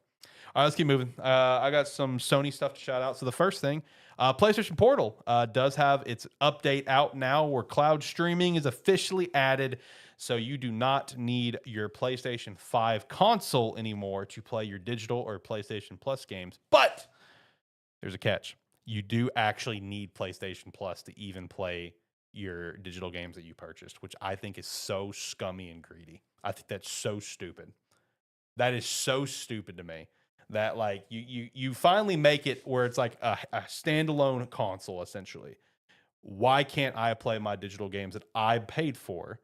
All right, let's keep moving. I got some Sony stuff to shout out. So the first thing, PlayStation Portal does have its update out now, where cloud streaming is officially added. So you do not need your PlayStation 5 console anymore to play your digital or PlayStation Plus games. But there's a catch. You do actually need PlayStation Plus to even play your digital games that you purchased, which I think is so scummy and greedy. I think that's so stupid. That is so stupid to me. That like you finally make it where it's like a standalone console essentially. Why can't I play my digital games that I paid for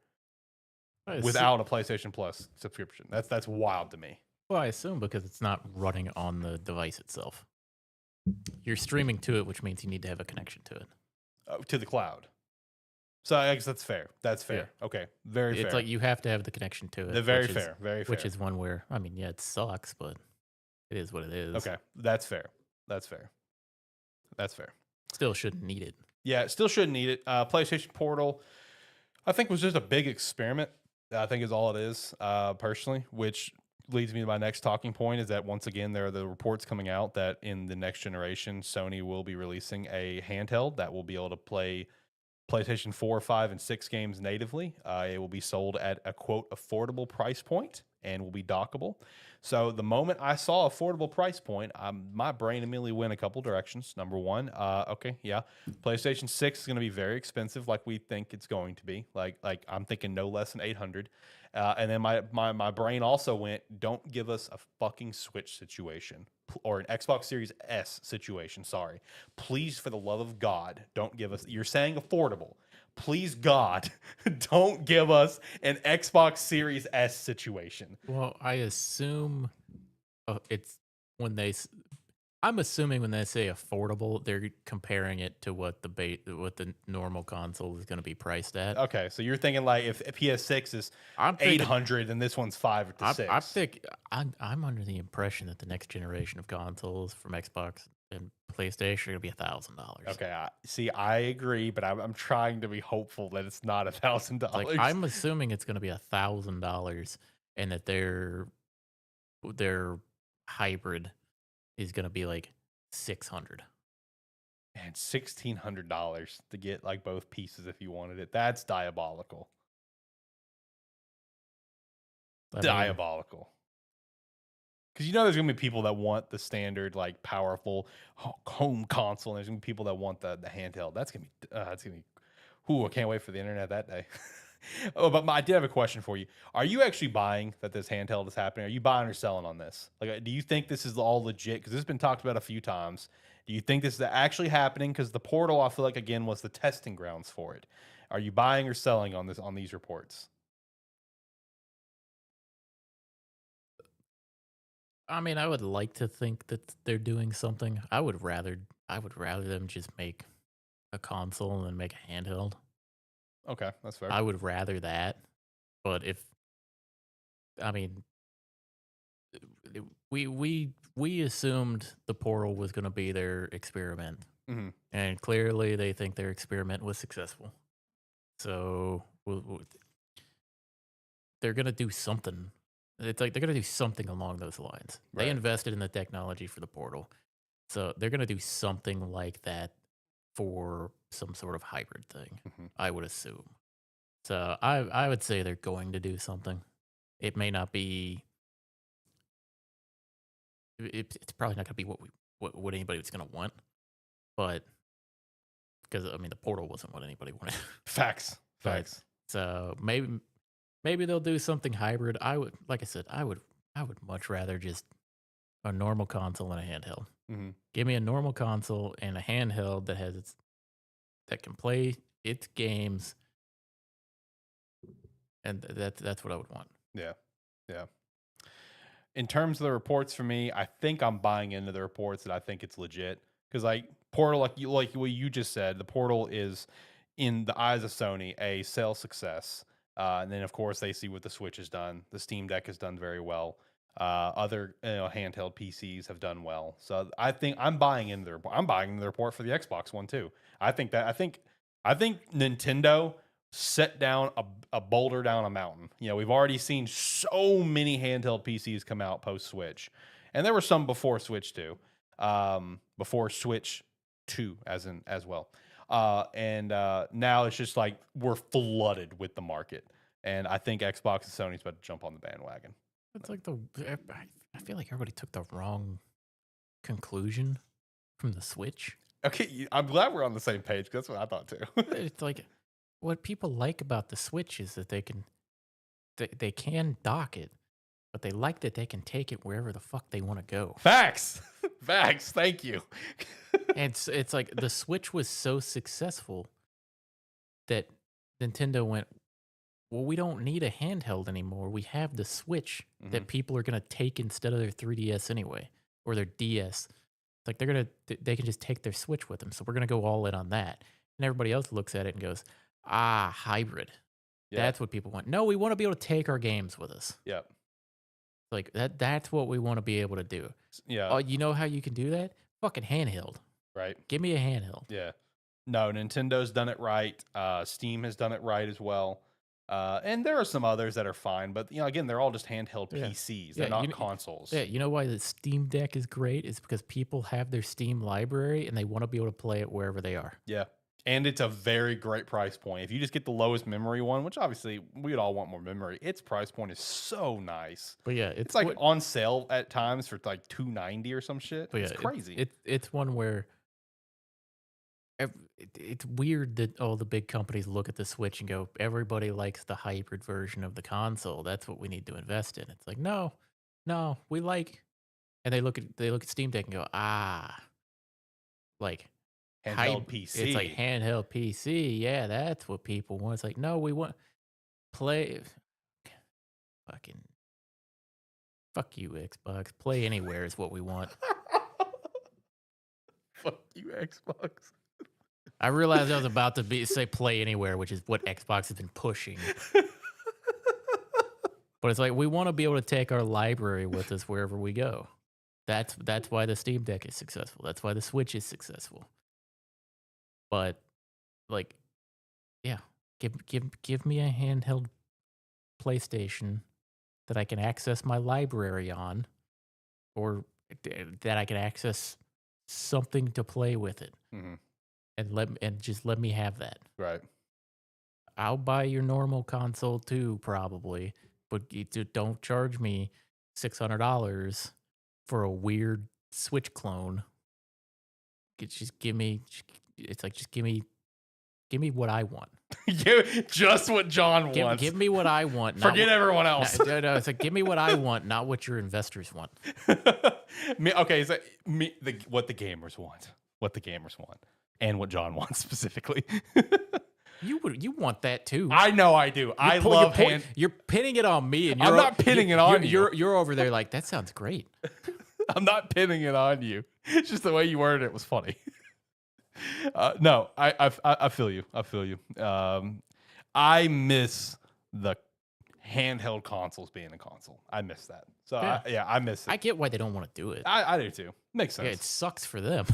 without a PlayStation Plus subscription? That's wild to me. Well, I assume because it's not running on the device itself. You're streaming to it, which means you need to have a connection to it. To the cloud. So I guess that's fair. That's fair. Yeah. Okay. Very fair. It's like you have to have the connection to it. Very fair. Very fair. Which is one where, I mean, yeah, it sucks, but it is what it is. Okay. That's fair. That's fair. That's fair. Still shouldn't need it. Yeah, still shouldn't need it. PlayStation Portal, I think, was just a big experiment. I think is all it is, personally, which leads me to my next talking point is that once again, there are the reports coming out that in the next generation, Sony will be releasing a handheld that will be able to play PlayStation 4, 5, and 6 games natively. It will be sold at a, quote, affordable price point and will be dockable. So the moment I saw affordable price point, my brain immediately went a couple directions. Number one, okay, yeah, PlayStation 6 is going to be very expensive, like we think it's going to be. Like I'm thinking no less than 800. And then my brain also went, don't give us a fucking Switch situation or an Xbox Series S situation. Sorry, please, for the love of God, don't give us. You're saying affordable. Please, God, don't give us an Xbox Series S situation. Well, I assume it's when they. I'm assuming when they say affordable, they're comparing it to what the normal console is going to be priced at. Okay, so you're thinking like if PS6 is 800 and this one's 5 or 6. I'm under the impression that the next generation of consoles from Xbox and PlayStation are going to be $1,000. Okay, see, I agree, but I'm trying to be hopeful that it's not $1,000. Like, I'm assuming it's going to be $1,000, and that their hybrid is going to be like $600. And $1,600 to get like both pieces if you wanted it. That's diabolical. Diabolical. Because you know there's going to be people that want the standard, like, powerful home console, and there's going to be people that want the handheld. That's going to be, ooh, I can't wait for the internet that day. Oh, but I did have a question for you. Are you actually buying that this handheld is happening? Are you buying or selling on this? Like, do you think this is all legit? Because this has been talked about a few times. Do you think this is actually happening? Because the Portal, I feel like, again, was the testing grounds for it. Are you buying or selling on these reports? I mean, I would like to think that they're doing something. I would rather them just make a console and make a handheld. Okay, that's fair. I would rather that. But we assumed the Portal was going to be their experiment, and clearly they think their experiment was successful. So they're going to do something. It's like they're going to do something along those lines. Right. They invested in the technology for the Portal, so they're going to do something like that for some sort of hybrid thing. I would assume. So I would say they're going to do something. It may not be. It's probably not going to be what anybody was going to want, but because I mean the Portal wasn't what anybody wanted. Facts. So maybe they'll do something hybrid. Like I said, I would much rather just a normal console and a handheld. Give me a normal console and a handheld that can play its games, and that's what I would want. Yeah. In terms of the reports for me, I think I'm buying into the reports that I think it's legit. Because like Portal, like what you just said, the Portal is in the eyes of Sony a sales success. And then of course they see what the Switch has done. The Steam Deck has done very well. Other handheld PCs have done well. So I think I'm buying into the report. I'm buying into the report for the Xbox One too. I think Nintendo set down a boulder down a mountain. You know, we've already seen so many handheld PCs come out post Switch, and there were some before Switch 2, before Switch 2 as well. And now it's just like we're flooded with the market, and I think Xbox and Sony's about to jump on the bandwagon. It's like I feel like everybody took the wrong conclusion from the Switch. Okay, I'm glad we're on the same page. 'Cause that's what I thought too. It's like what people like about the Switch is that they can dock it, but they like that they can take it wherever the fuck they want to go. Facts, facts. Thank you. And it's like the Switch was so successful that Nintendo went, well, we don't need a handheld anymore. We have the Switch that people are gonna take instead of their 3DS anyway, or their DS. It's like they can just take their Switch with them. So we're gonna go all in on that. And everybody else looks at it and goes, hybrid. Yeah. That's what people want. No, we want to be able to take our games with us. Yep. Like that's what we want to be able to do. Yeah. Oh, you know how you can do that? Fucking handheld. Right. Give me a handheld. Yeah. No, Nintendo's done it right. Steam has done it right as well. And there are some others that are fine, but again, they're all just handheld PCs. They're not consoles. Yeah, you know why the Steam Deck is great? Is because people have their Steam library and they want to be able to play it wherever they are. Yeah. And it's a very great price point. If you just get the lowest memory one, which obviously we'd all want more memory, its price point is so nice. But yeah, it's like on sale at times for like $290 or some shit. But it's crazy. It's one where it's weird that all the big companies look at the Switch and go, everybody likes the hybrid version of the console. That's what we need to invest in. It's like, no, we like, and they look at Steam Deck and go, like handheld PC. It's like handheld PC. Yeah, that's what people want. It's like, no, we want play. Fucking fuck you, Xbox. Play anywhere is what we want. Fuck you, Xbox. I realized I was about to say play anywhere, which is what Xbox has been pushing. But it's like we want to be able to take our library with us wherever we go. That's why the Steam Deck is successful. That's why the Switch is successful. But like, yeah, give me a handheld PlayStation that I can access my library on, or that I can access something to play with it. And just let me have that. Right. I'll buy your normal console too, probably, but don't charge me $600 for a weird Switch clone. Just give me what I want. Just what John wants. Give me what I want. Forget everyone else. No, it's like give me what I want, not what your investors want. Okay, so what the gamers want. What the gamers want. And what John wants specifically. You want that too. I know I do. I love You're pinning it on me, and I'm not pinning it on you. You're over there like that sounds great. I'm not pinning it on you. It's just the way you worded it was funny. No, I feel you. I feel you. I miss the handheld consoles being a console. I miss that. So I miss it. I get why they don't want to do it. I do too. Makes sense. Yeah, it sucks for them.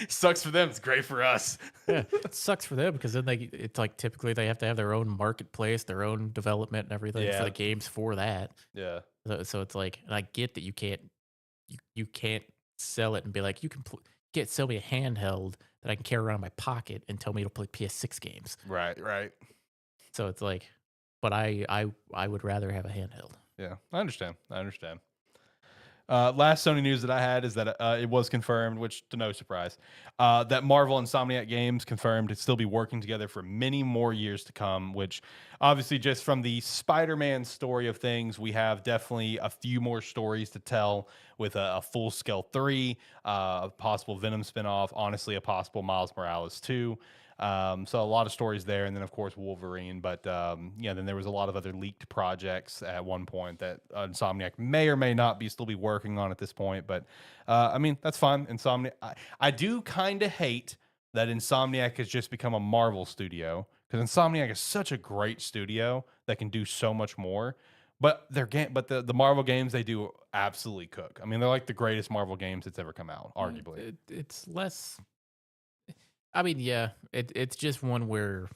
Sucks for them. It's great for us. Yeah, it sucks for them because then it's like typically they have to have their own marketplace, their own development and everything for the games for that. Yeah. So it's like, and I get that you can't sell it and be like, you can sell me a handheld that I can carry around in my pocket and tell me to play PS6 games. Right. So it's like, but I would rather have a handheld. Yeah, I understand. Last Sony news that I had is that it was confirmed, which to no surprise, that Marvel and Insomniac Games confirmed to still be working together for many more years to come, which obviously just from the Spider-Man story of things, we have definitely a few more stories to tell with a full-scale 3, a possible Venom spinoff, honestly, a possible Miles Morales 2. So a lot of stories there, and then of course Wolverine. But then there was a lot of other leaked projects at one point that Insomniac may or may not still be working on at this point. But I mean, that's fine. Insomniac. I do kind of hate that Insomniac has just become a Marvel studio, because Insomniac is such a great studio that can do so much more. But the Marvel games they do absolutely cook. I mean, they're like the greatest Marvel games that's ever come out, arguably. It's less. I mean, yeah, it's just one where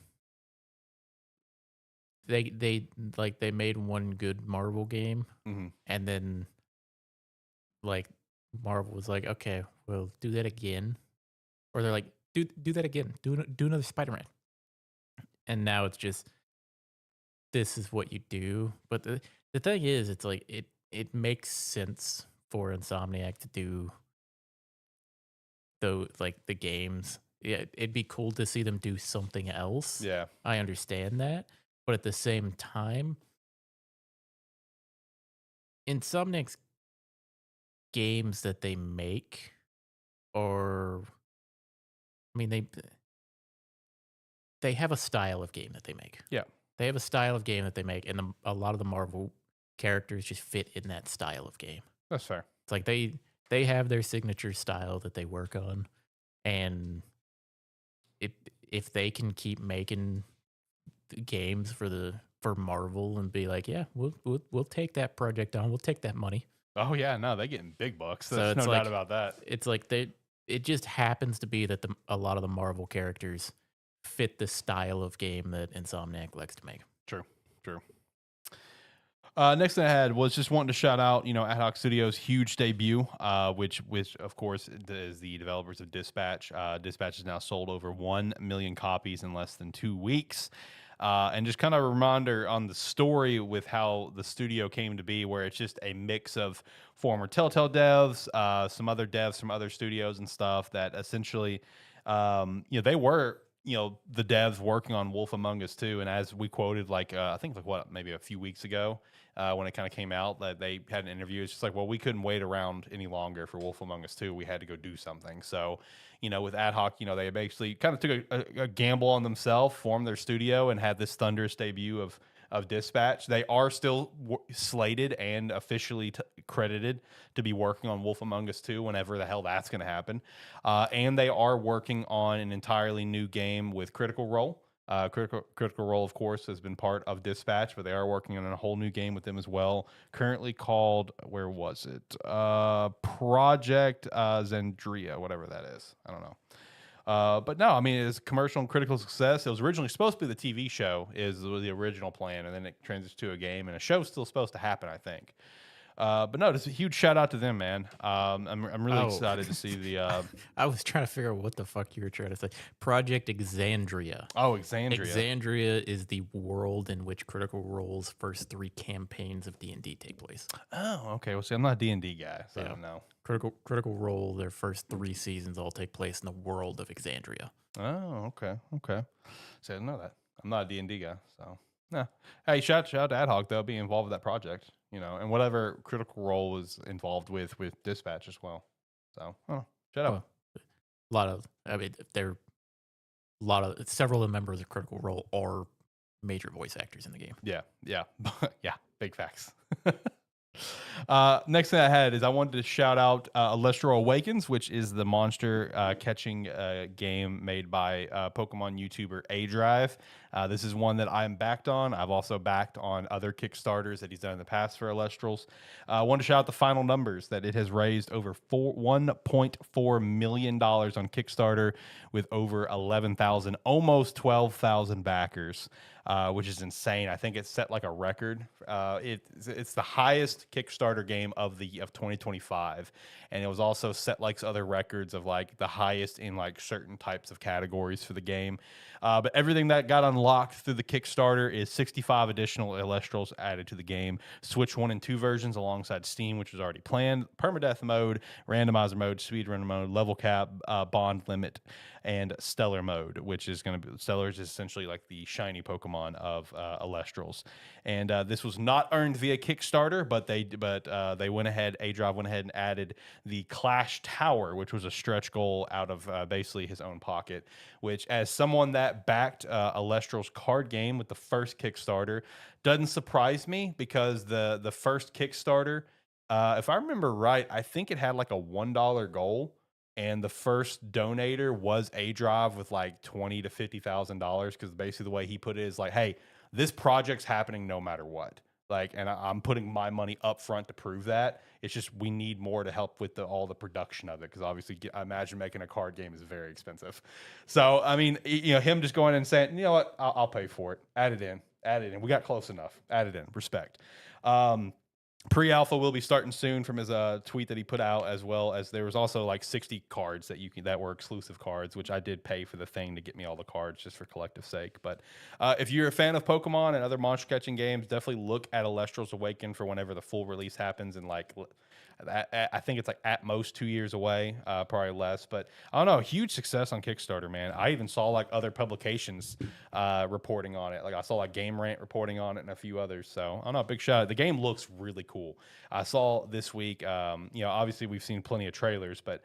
they made one good Marvel game, and then like Marvel was like, okay, we'll do that again, or they're like, do that again, do another Spider-Man, and now it's just this is what you do. But the thing is, it's like it makes sense for Insomniac to do the games. Yeah, it'd be cool to see them do something else. Yeah. I understand that, but at the same time, Insomniac's games that they make, or I mean, they have a style of game that they make. Yeah. They have a style of game that they make, and a lot of the Marvel characters just fit in that style of game. That's fair. It's like they have their signature style that they work on, and if if they can keep making the games for Marvel and be like, yeah, we'll take that project on, we'll take that money. Oh yeah, no, they getting big bucks. So There's no it's doubt like about that. it just happens to be that a lot of the Marvel characters fit the style of game that Insomniac likes to make. True. True. Next thing I had was just wanting to shout out, Adhoc Studios' huge debut, which of course is the developers of Dispatch. Dispatch has now sold over 1 million copies in less than 2 weeks. And just kind of a reminder on the story with how the studio came to be, where it's just a mix of former Telltale devs, some other devs from other studios and stuff that essentially, they were the devs working on Wolf Among Us 2, and as we quoted, I think maybe a few weeks ago, when it kind of came out, that they had an interview. It's just like, well, we couldn't wait around any longer for Wolf Among Us 2. We had to go do something. So, with Adhoc, they basically kind of took a gamble on themselves, formed their studio, and had this thunderous debut of Dispatch. They are still slated and officially credited to be working on Wolf Among Us 2 whenever the hell that's going to happen. And they are working on an entirely new game with Critical Role. Critical Role, of course, has been part of Dispatch, but they are working on a whole new game with them as well. Currently called, where was it? Project Zendria, whatever that is. I don't know. But no, I mean, it's commercial and critical success. It was originally supposed to be the TV show, is the original plan, and then it transitioned to a game, and a show's still supposed to happen, I think. But no, just a huge shout out to them, man. I'm really excited to see the. I was trying to figure out what the fuck you were trying to say. Project Exandria. Oh, Exandria. Exandria is the world in which Critical Role's first 3 campaigns of D&D take place. Oh, okay. Well, see, I'm not a D&D guy, so I Yeah. don't know. Critical Role, their first 3 seasons all take place in the world of Exandria. Oh, okay. So I didn't know that. I'm not a D&D guy, so yeah. Hey, shout out to Adhoc though, being involved with that project, and whatever Critical Role was involved with Dispatch as well. So, shout out. Well, a lot of, I mean, several of the members of Critical Role are major voice actors in the game. Yeah, yeah, big facts. Next thing I had is I wanted to shout out Elestral Awakens, which is the monster catching game made by Pokemon YouTuber A-Drive. This is one that I'm backed on. I've also backed on other Kickstarters that he's done in the past for Elestrals. I want to shout out the final numbers that it has raised over $1.4 million on Kickstarter with over 11,000, almost 12,000 backers. Which is insane. I think it's set like a record. It's the highest Kickstarter game of 2025, and it was also set like other records of like the highest in like certain types of categories for the game. But everything that got unlocked through the Kickstarter is 65 additional Elestrals added to the game. Switch 1 and 2 versions alongside Steam, which was already planned. Permadeath mode, randomizer mode, speedrunner mode, level cap, bond limit, and Stellar mode, which is going to be Stellar is essentially like the shiny Pokemon of Elestrals. And this was not earned via Kickstarter, but they went ahead. A-Drive went ahead and added the Clash Tower, which was a stretch goal out of basically his own pocket. Which, as someone that backed Elestral's card game with the first Kickstarter, doesn't surprise me because the first Kickstarter, if I remember right, I think it had like a $1 goal. And the first donator was A-Drive with like $20,000 to $50,000, because basically the way he put it is like, hey, this project's happening no matter what. Like, and I'm putting my money up front to prove that. It's just we need more to help with all the production of it, because obviously I imagine making a card game is very expensive. So I mean, him just going and saying, you know what, I'll pay for it. Add it in. We got close enough. Add it in. Respect. Pre-alpha will be starting soon from his tweet that he put out, as well as there was also like 60 cards that were exclusive cards, which I did pay for the thing to get me all the cards just for collective sake. But if you're a fan of Pokemon and other monster catching games, definitely look at Elestrals Awaken for whenever the full release happens in like I think it's like at most 2 years away, probably less. But I don't know, huge success on Kickstarter, man. I even saw like other publications reporting on it. Like I saw like Game Rant reporting on it and a few others. So I don't know, big shout out. The game looks really cool. I saw this week, obviously we've seen plenty of trailers, but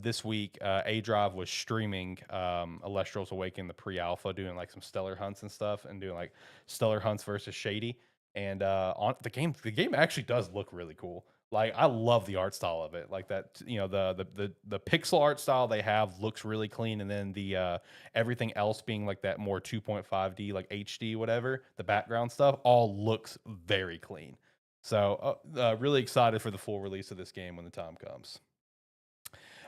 this week A Drive was streaming Elestrals Awaken, the pre-alpha, doing like some stellar hunts and stuff, and doing like stellar hunts versus Shady. And on the game actually does look really cool. Like I love the art style of it. Like that, the pixel art style they have looks really clean, and then the everything else being like that more 2.5D, like HD, whatever, the background stuff all looks very clean. So really excited for the full release of this game when the time comes.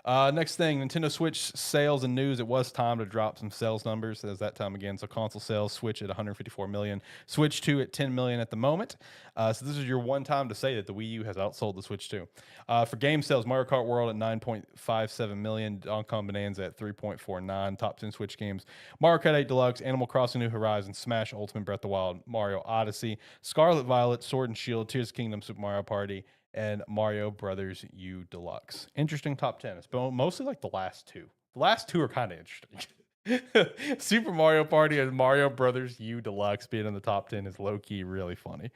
Next thing, Nintendo Switch sales and news. It was time to drop some sales numbers. There's that time again. So console sales, Switch at 154 million, Switch 2 at 10 million at the moment. So this is your one time to say that the Wii U has outsold the Switch 2. For game sales, Mario Kart World at 9.57 million, Donkey Kong Bonanza at 3.49, top 10 Switch games. Mario Kart 8 Deluxe, Animal Crossing New Horizons, Smash Ultimate Breath of the Wild, Mario Odyssey, Scarlet Violet, Sword and Shield, Tears of the Kingdom, Super Mario Party, and Mario Brothers U Deluxe. Interesting top 10. It's mostly like the last two. The last two are kind of interesting. Super Mario Party and Mario Brothers U Deluxe being in the top 10 is low-key really funny.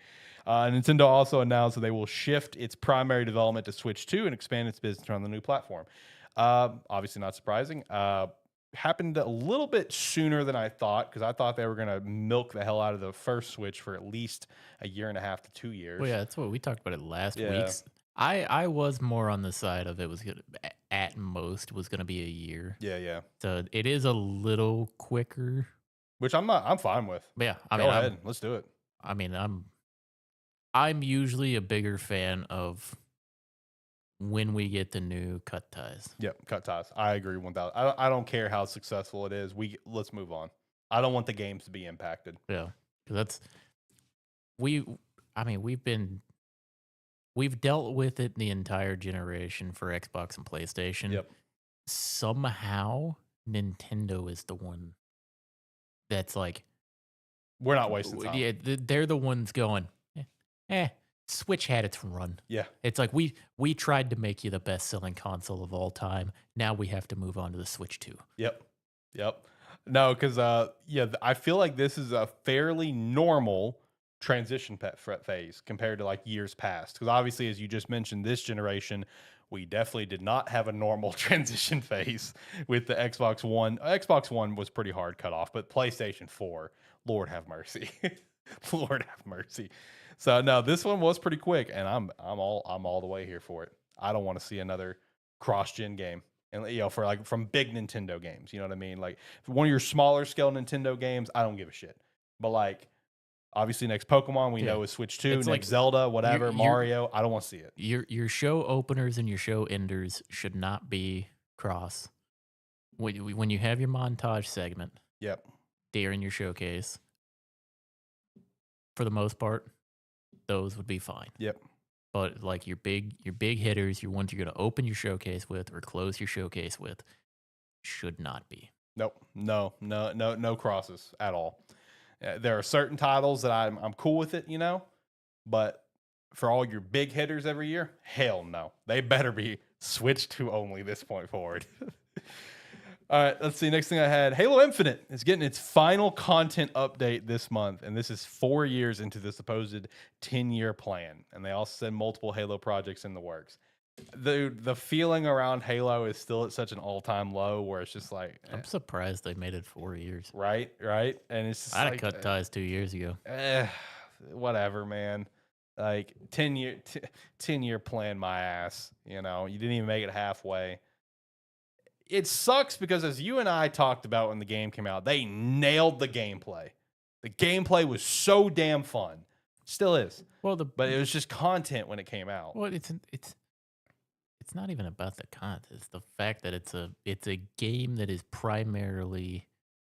Nintendo also announced that they will shift its primary development to Switch 2 and expand its business around the new platform. Obviously not surprising. Happened a little bit sooner than I thought, because I thought they were going to milk the hell out of the first Switch for at least a year and a half to 2 years. Well, yeah, that's what we talked about it last week. I was more on the side of it was gonna at most was gonna be a year. Yeah. So it is a little quicker. Which I'm fine with. But yeah, Go ahead, let's do it. I mean, I'm usually a bigger fan of when we get the new cut ties. Yep, cut ties. I agree 1,000. I don't care how successful it is. Let's move on. I don't want the games to be impacted. Yeah, because we've dealt with it the entire generation for Xbox and PlayStation. Yep. Somehow Nintendo is the one that's like, we're not wasting time. Yeah, they're the ones going, Switch had its run. Yeah. It's like we tried to make you the best selling console of all time. Now we have to move on to the Switch 2. Yep. No, because I feel like this is a fairly normal transition phase compared to like years past. Because obviously, as you just mentioned, this generation, we definitely did not have a normal transition phase with the Xbox One. Xbox One was pretty hard cut off, but PlayStation 4, Lord have mercy. Lord have mercy. So no, this one was pretty quick, and I'm all the way here for it. I don't want to see another cross-gen game, and for like from big Nintendo games, you know what I mean? Like one of your smaller scale Nintendo games, I don't give a shit. But like obviously next Pokemon we know is Switch 2, It's next like Zelda, whatever, Mario, I don't want to see it. Your show openers and your show enders should not be cross. When you have your montage segment, Yep, during your showcase, for the most part, those would be fine. Yep. But like your big hitters, your ones you're going to open your showcase with or close your showcase with, should not be. Nope. No crosses at all. There are certain titles that I'm cool with it, but for all your big hitters every year, hell no. They better be Switch 2 only this point forward. All right, let's see. Next thing I had, Halo Infinite is getting its final content update this month, and this is 4 years into the supposed 10-year plan. And they also said multiple Halo projects in the works. The feeling around Halo is still at such an all-time low where it's just like... I'm surprised they made it 4 years. Right? And it's just I had cut ties 2 years ago. Whatever, man. Like, 10-year plan my ass. You didn't even make it halfway. It sucks because, as you and I talked about when the game came out, they nailed the gameplay. The gameplay was so damn fun. Still is. But it was just content when it came out. Well, it's not even about the content. It's the fact that it's a game that is primarily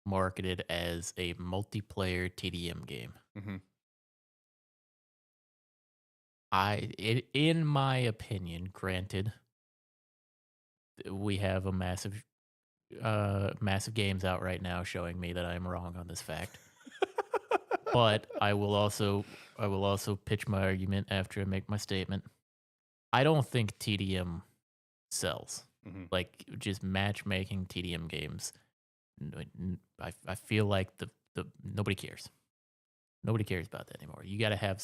marketed as a multiplayer TDM game. Mm-hmm. In my opinion, granted, we have a massive games out right now showing me that I'm wrong on this fact. But I will also pitch my argument after I make my statement. I don't think TDM sells. Hmm. Like just matchmaking TDM games. I feel like the nobody cares. Nobody cares about that anymore. You got to have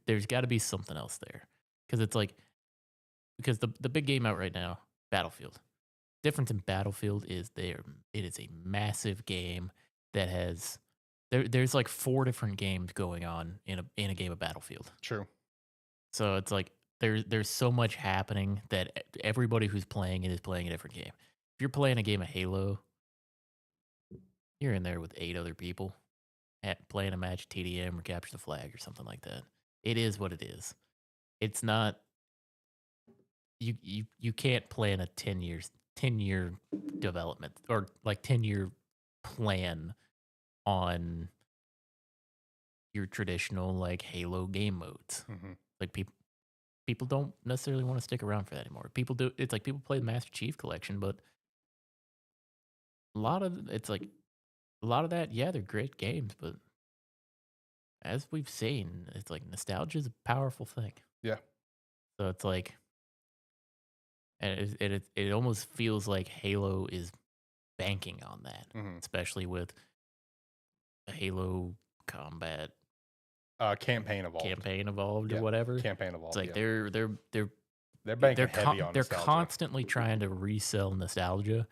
there's got to be something else there. Cuz it's like because the big game out right now, Battlefield. Difference in Battlefield is it is a massive game that has there's like 4 different games going on in a game of Battlefield. True. So it's like there's so much happening that everybody who's playing it is playing a different game. If you're playing a game of Halo, you're in there with 8 other people playing a match TDM or capture the flag or something like that. It is what it is. It's not you can't plan a 10-year development or like 10-year plan on your traditional like Halo game modes. Hmm. Like people don't necessarily want to stick around for that anymore. People do. It's like people play the Master Chief Collection, but a lot of that. Yeah, they're great games, but as we've seen, it's like nostalgia is a powerful thing. Yeah. So it's like, and it almost feels like Halo is banking on that, Hmm. especially with a Halo combat Campaign evolved. campaign evolved or Yeah. whatever. Campaign It's evolved. like Yeah. They're banking heavy on they're nostalgia. constantly trying to resell nostalgia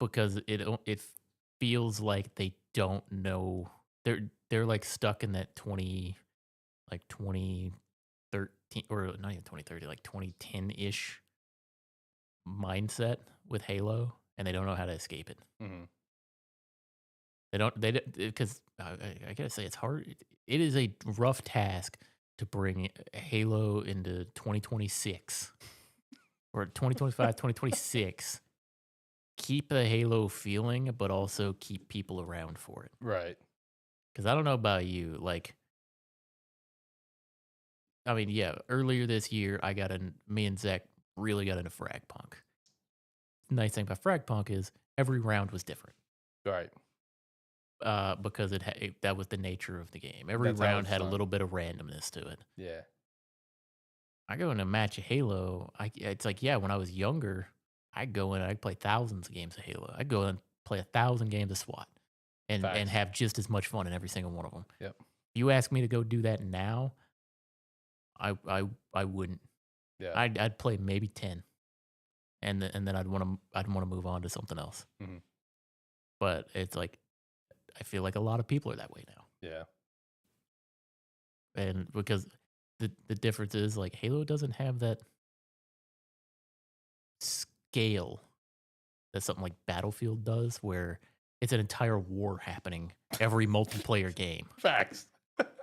because it feels like they don't know they're like stuck in that 2013 or not even 2030 like 2010 ish mindset with Halo, and they don't know how to escape it. Hmm. They because I gotta say it's hard. It is a rough task to bring Halo into 2026 or 2025, 2026. Keep the Halo feeling, but also keep people around for it. Right. Because I don't know about you, like I mean, yeah, earlier this year me and Zach really got into Frag Punk. Nice thing about Frag Punk is every round was different. Right. Because that was the nature of the game. Every That's how round it's had a done. little bit of randomness to it. Yeah. I go in a match of Halo. It's like yeah, when I was younger, I'd go in and I'd play thousands of games of Halo. I'd go in and play 1,000 games of SWAT, and Facts. have just as much fun in every single one of them. Yep. You ask me to go do that now, I wouldn't. Yeah. I'd play maybe 10, and then I'd want to move on to something else. Hmm. But it's like I feel like a lot of people are that way now, Yeah. and because the difference is like Halo doesn't have that scale that something like Battlefield does, where it's an entire war happening every multiplayer game. Facts.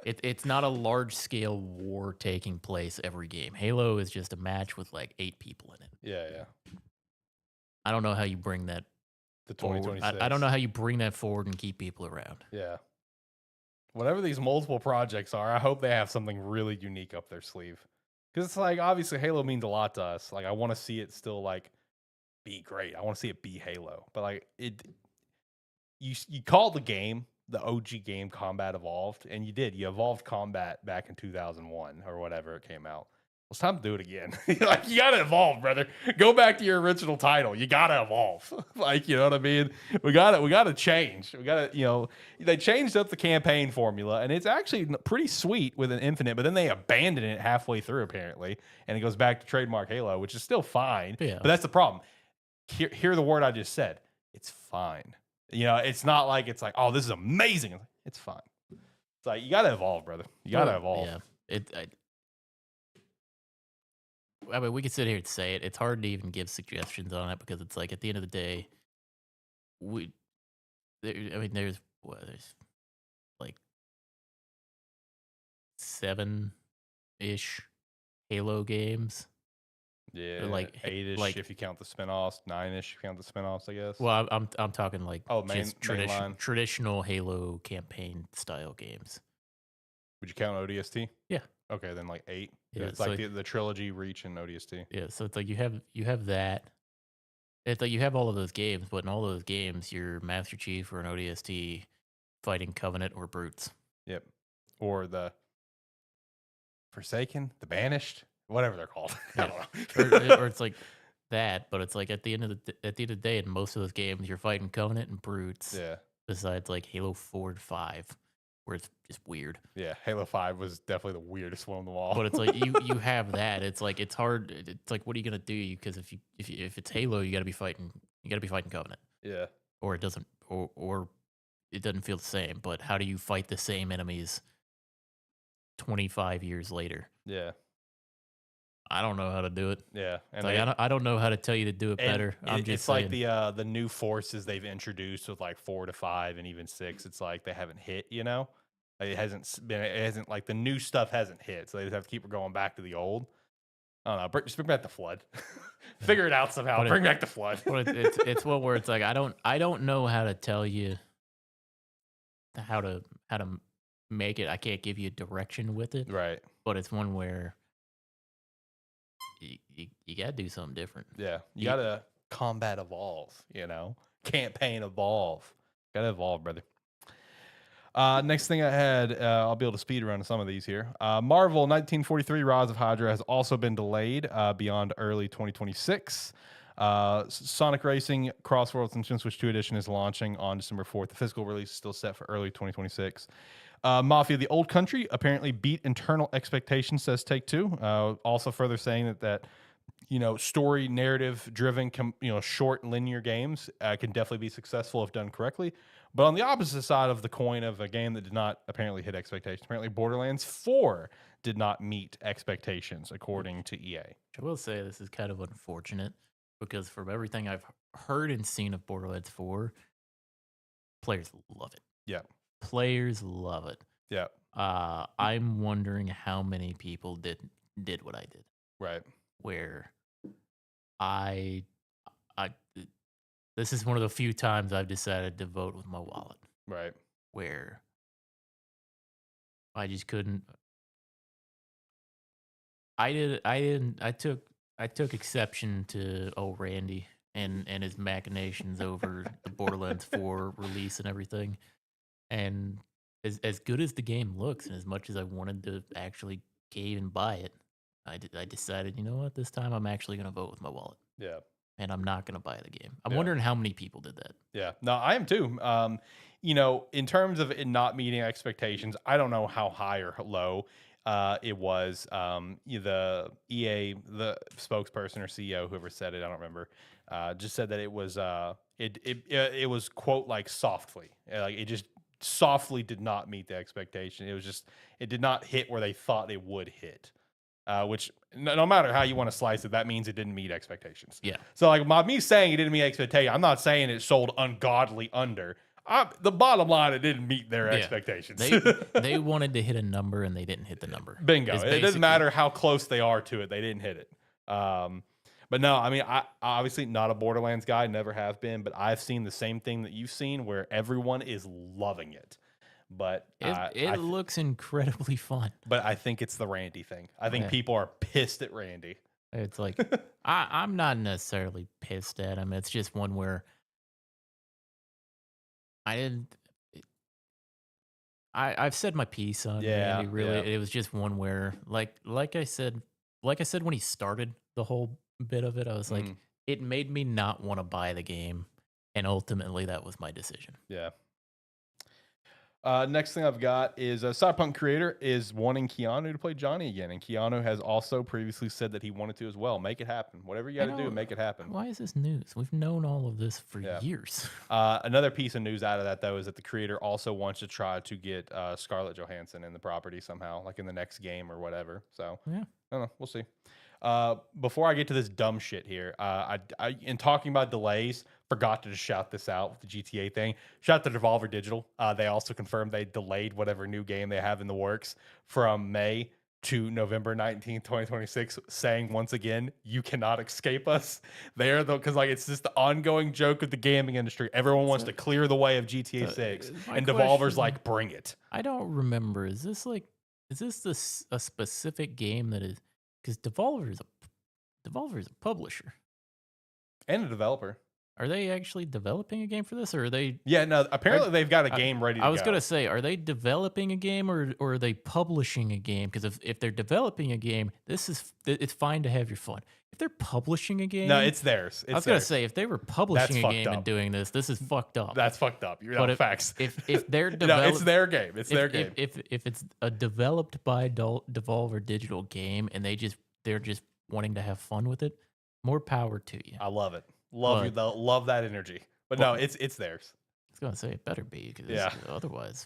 It's not a large scale war taking place every game. Halo is just a match with like 8 people in it. Yeah. Yeah. I don't know how you bring that The forward. 2026. I don't know how you bring that forward and keep people around. Yeah. Whatever these multiple projects are, I hope they have something really unique up their sleeve. Because it's like, obviously, Halo means a lot to us. Like, I want to see it still, like, be great. I want to see it be Halo. But, like, you call the game, the OG game, Combat Evolved, and you did. You evolved Combat back in 2001 or whatever it came out. Well, it's time to do it again. Like, you gotta evolve, brother. Go back to your original title. You gotta evolve. Like, you know what I mean? We gotta change. They changed up the campaign formula, and it's actually pretty sweet with an infinite. But then they abandon it halfway through, apparently, and it goes back to trademark Halo, which is still fine. Yeah. But that's the problem. Hear the word I just said. It's fine. It's not like it's like, oh, this is amazing. It's fine. It's like you gotta evolve, brother. You gotta evolve. Yeah. I mean, we could sit here and say it. It's hard to even give suggestions on it because it's like at the end of the day, there's like 7-ish Halo games. Yeah, like 8-ish like if you count the spinoffs, 9-ish if you count the spinoffs, I guess. well, I'm talking like Oh, just mainline. traditional Halo campaign style games. Would you count ODST? Yeah. Okay, then like 8. Yeah, It's so like the trilogy, Reach, and ODST. Yeah, so it's like you have that. It's like you have all of those games, but in all those games, you're Master Chief or an ODST fighting Covenant or Brutes. Yep. Or the Forsaken, the Banished, whatever they're called. I don't know. Or it's like that, but it's like at the end of the day, in most of those games, you're fighting Covenant and Brutes. Yeah. Besides like Halo 4 and 5, where it's just weird. Yeah, Halo 5 was definitely the weirdest one of them all. But it's like you have that. It's like it's hard. It's like what are you gonna do? Because if it's Halo, you gotta be fighting. You gotta be fighting Covenant, Yeah. or it doesn't, or it doesn't feel the same. But how do you fight the same enemies 25 years later? Yeah. I don't know how to do it. Yeah. And like, I don't know how to tell you to do it better. I'm just it's saying. like the new forces they've introduced with like 4 to 5 and even 6. It's like they haven't hit, you know? Like it hasn't like the new stuff hasn't hit. So they just have to keep going back to the old. I don't know. Just bring back the flood. Figure it out somehow. Bring back the flood. But it's one where it's like I don't know how to tell you how to make it. I can't give you direction with it. Right. But it's one where you gotta do something different. Yeah. You gotta combat evolve, you know? Campaign evolve. Gotta evolve, brother. Next thing I had, I'll be able to speed run some of these here. Marvel 1943 Rise of Hydra has also been delayed beyond early 2026. Sonic Racing Crossworlds and Switch 2 Edition is launching on December 4th. The physical release is still set for early 2026. Mafia: The Old Country apparently beat internal expectations, says Take-Two. Also further saying that story narrative driven, short linear games can definitely be successful if done correctly. But on the opposite side of the coin of a game that did not apparently hit expectations, apparently Borderlands 4 did not meet expectations, according to EA. I will say this is kind of unfortunate because from everything I've heard and seen of Borderlands 4, players love it. Yeah. Players love it. Yeah. I'm wondering how many people did what I did. Right. Where this is one of the few times I've decided to vote with my wallet. Right. Where I just couldn't. I took exception to old Randy and his machinations over the Borderlands 4 release and everything. And as good as the game looks, and as much as I wanted to actually cave and buy it, I decided, you know what, this time I'm actually going to vote with my wallet. Yeah. And I'm not going to buy the game. I'm wondering how many people did that. Yeah. No, I am too. In terms of it not meeting expectations, I don't know how high or low it was. The EA, the spokesperson or CEO, whoever said it, I don't remember, just said that it was it was quote like softly, like it just softly did not meet the expectation. It did not hit where they thought it would hit. Which no matter how you want to slice it, that means it didn't meet expectations. Yeah. So like me saying it didn't meet expectations, I'm not saying it sold ungodly under. The bottom line, it didn't meet their expectations. They wanted to hit a number and they didn't hit the number. Bingo. It doesn't matter how close they are to it; they didn't hit it. But no, I mean, I obviously not a Borderlands guy, never have been, but I've seen the same thing that you've seen, where everyone is loving it. But it looks incredibly fun. But I think it's the Randy thing. I think people are pissed at Randy. It's like I'm not necessarily pissed at him. It's just one where I've said my piece on Randy. Really, it was just one where like I said when he started the whole bit of it, I was like, it made me not want to buy the game, and ultimately that was my decision. Yeah. Next thing I've got is Cyberpunk creator is wanting Keanu to play Johnny again, and Keanu has also previously said that he wanted to as well. Make it happen. Whatever you got to do, make it happen. Why is this news? We've known all of this for years. Another piece of news out of that, though, is that the creator also wants to try to get Scarlett Johansson in the property somehow, like in the next game or whatever. So, I don't know. We'll see. Before I get to this dumb shit here, in talking about delays, forgot to just shout this out with the GTA thing. Shout out to Devolver Digital. They also confirmed they delayed whatever new game they have in the works from May to November 19th, 2026, saying once again, you cannot escape us. Because it's just the ongoing joke of the gaming industry. Everyone wants to clear the way of GTA 6, and Devolver's like, bring it. I don't remember. Is this like Is this a specific game that is because Devolver is a publisher. And a developer. Are they actually developing a game for this, or are they? Yeah, no, Are, apparently they've got a I, game ready to I was go. gonna say, are they developing a game or are they publishing a game? Because if they're developing a game, it's fine to have your fun. If they're publishing a game, No, it's theirs. I was gonna say if they were publishing a fucked game and up. doing this is fucked up. That's fucked up. You're But not facts. if they're No, it's their game. It's their game. if it's a developed by Devolver Digital game and they're just wanting to have fun with it, more power to you. I love it. Love you though. Love that energy. But no, it's theirs. I was gonna say it better be because Yeah. otherwise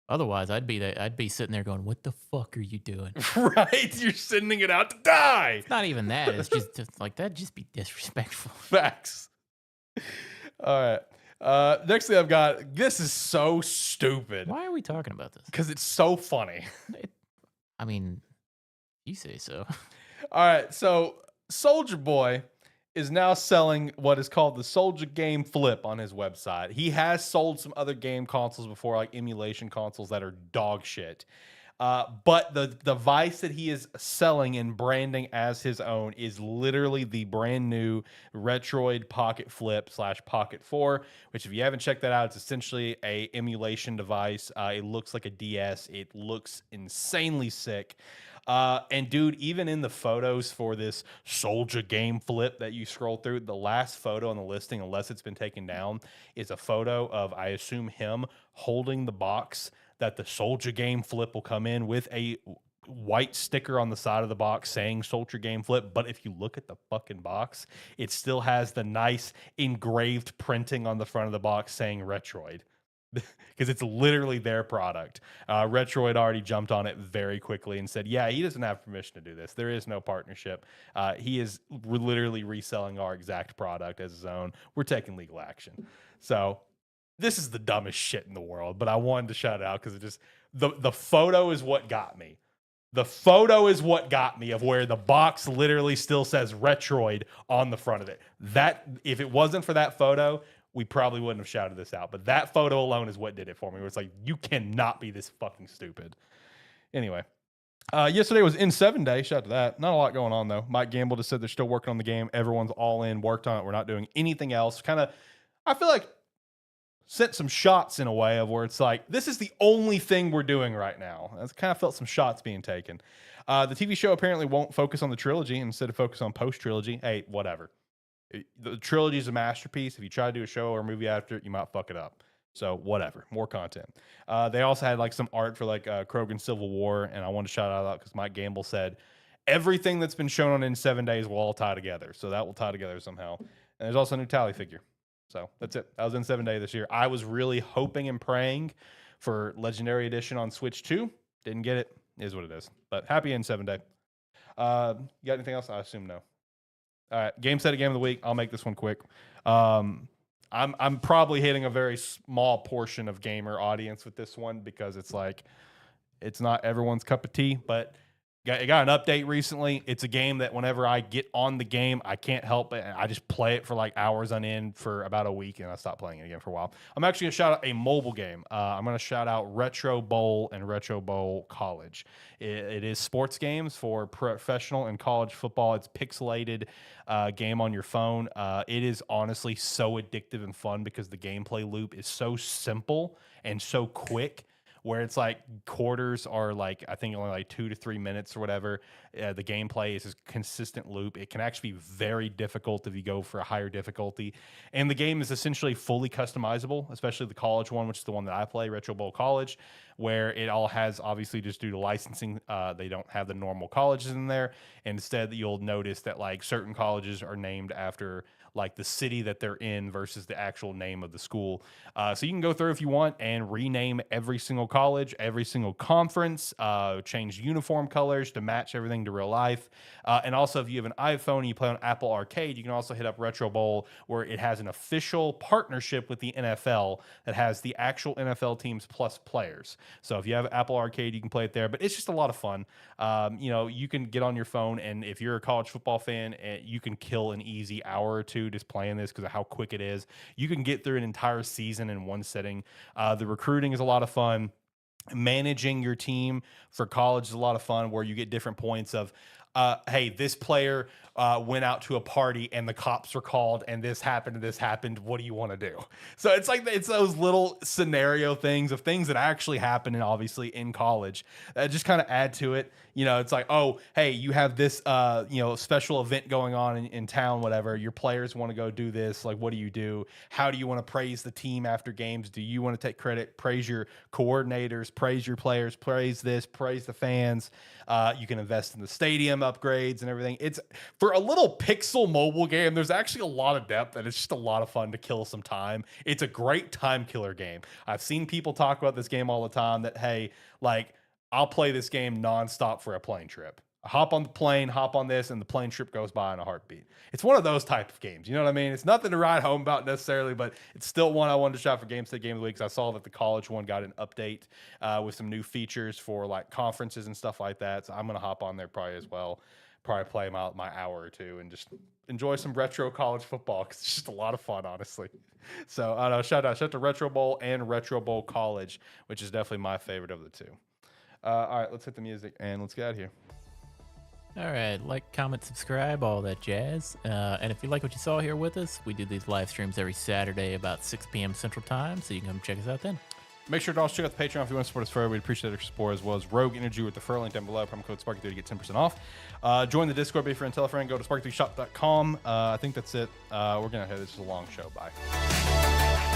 I'd be sitting there going, "What the fuck are you doing?" Right? You're sending it out to die. It's not even that. It's just like that. Just be disrespectful. Facts. All right. Next thing I've got. This is so stupid Why are we talking about this? because it's so funny. I mean, you say so. All right. So SouljaBoy is now selling what is called the Soulja Game Flip on his website. He has sold some other game consoles before, like emulation consoles that are dog shit. But the device that he is selling and branding as his own is literally the brand new Retroid Pocket Flip / Pocket 4, which if you haven't checked that out, it's essentially a emulation device. It looks like a DS. It looks insanely sick. And dude, even in the photos for this Soulja Game Flip that you scroll through, the last photo on the listing, unless it's been taken down, is a photo of, I assume, him holding the box that the Soulja Game Flip will come in with, a white sticker on the side of the box saying Soulja Game Flip. But if you look at the fucking box, it still has the nice engraved printing on the front of the box saying Retroid. Because it's literally their product. Retroid already jumped on it very quickly and said, yeah, he doesn't have permission to do this. There is no partnership. He is literally reselling our exact product as his own. We're taking legal action. So this is the dumbest shit in the world, but I wanted to shout it out because it just, the photo is what got me. The photo is what got me of where the box literally still says Retroid on the front of it. That, if it wasn't for that photo, we probably wouldn't have shouted this out. But that photo alone is what did it for me. Where it's like, you cannot be this fucking stupid. Anyway, yesterday was N7 Day. Shout out to that. Not a lot going on, though. Mike Gamble just said they're still working on the game. Everyone's all in, worked on it. We're not doing anything else. Kind of, I feel like, sent some shots in a way of where it's like, this is the only thing we're doing right now. I kind of felt some shots being taken. The TV show apparently won't focus on the trilogy. Instead of focus on post-trilogy. Hey, whatever. The trilogy is a masterpiece. If you try to do a show or a movie after it, you might fuck it up. So whatever, more content. They also had like some art for like Krogan Civil War, and I want to shout out because Mike Gamble said everything that's been shown on in 7 days will all tie together. So that will tie together somehow. And there's also a new tally figure. So that's it. That was in 7 Day this year. I was really hoping and praying for Legendary Edition on Switch 2. Didn't get it. Is what it is. But happy in 7 Day. You got anything else? I assume no. All right, Gamestead Game of the Week. I'll make this one quick. I'm probably hitting a very small portion of gamer audience with this one because it's like it's not everyone's cup of tea, but it got an update recently. It's a game that whenever I get on the game, I can't help it. I just play it for like hours on end for about a week, and I stop playing it again for a while. I'm actually going to shout out a mobile game. I'm going to shout out Retro Bowl and Retro Bowl College. It is sports games for professional and college football. It's pixelated game on your phone. It is honestly so addictive and fun because the gameplay loop is so simple and so quick, where it's like quarters are like, I think only like 2 to 3 minutes or whatever. The gameplay is a consistent loop. It can actually be very difficult if you go for a higher difficulty. And the game is essentially fully customizable, especially the college one, which is the one that I play, Retro Bowl College, where it all has, obviously just due to licensing, they don't have the normal colleges in there. Instead, you'll notice that like certain colleges are named after like the city that they're in versus the actual name of the school. So you can go through if you want and rename every single college, every single conference, change uniform colors to match everything to real life. And also if you have an iPhone and you play on Apple Arcade, you can also hit up Retro Bowl, where it has an official partnership with the NFL that has the actual NFL teams plus players. So if you have Apple Arcade, you can play it there, but it's just a lot of fun. You can get on your phone, and if you're a college football fan, you can kill an easy hour or two just playing this because of how quick it is. You can get through an entire season in one sitting. The recruiting is a lot of fun. managing your team for college is a lot of fun, where you get different points of, hey, this player went out to a party and the cops were called and this happened and this happened. What do you want to do? So it's like, it's those little scenario things of things that actually happen, and obviously in college that just kind of add to it. It's like, oh, hey, you have this, special event going on in town, whatever. Your players want to go do this. Like, what do you do? How do you want to praise the team after games? Do you want to take credit, praise your coordinators, praise your players, praise this, praise the fans? You can invest in the stadium upgrades and everything. It's, for a little pixel mobile game, there's actually a lot of depth, and it's just a lot of fun to kill some time. It's a great time killer game. I've seen people talk about this game all the time that, hey, like, I'll play this game nonstop for a plane trip. I hop on the plane, hop on this, and the plane trip goes by in a heartbeat. It's one of those type of games. You know what I mean? It's nothing to write home about necessarily, but it's still one I wanted to shout for Gamestead Game of the Week, because I saw that the college one got an update with some new features for like conferences and stuff like that. So I'm going to hop on there probably as well. Probably play my hour or two and just enjoy some retro college football, because it's just a lot of fun, honestly. So I don't know, shout out to Retro Bowl and Retro Bowl College, which is definitely my favorite of the two. All right, let's hit the music and let's get out of here. All right, like, comment, subscribe, all that jazz. And if you like what you saw here with us, we do these live streams every Saturday about 6 p.m. Central Time, so you can come check us out then. Make sure to also check out the Patreon if you want to support us further. We'd appreciate your support, as well as Rogue Energy with the referral link down below. Promo code Sparky3 to get 10% off. Join the Discord, be a friend, tell a friend, go to sparky3shop.com. I think that's it. We're going to have this is a long show. Bye.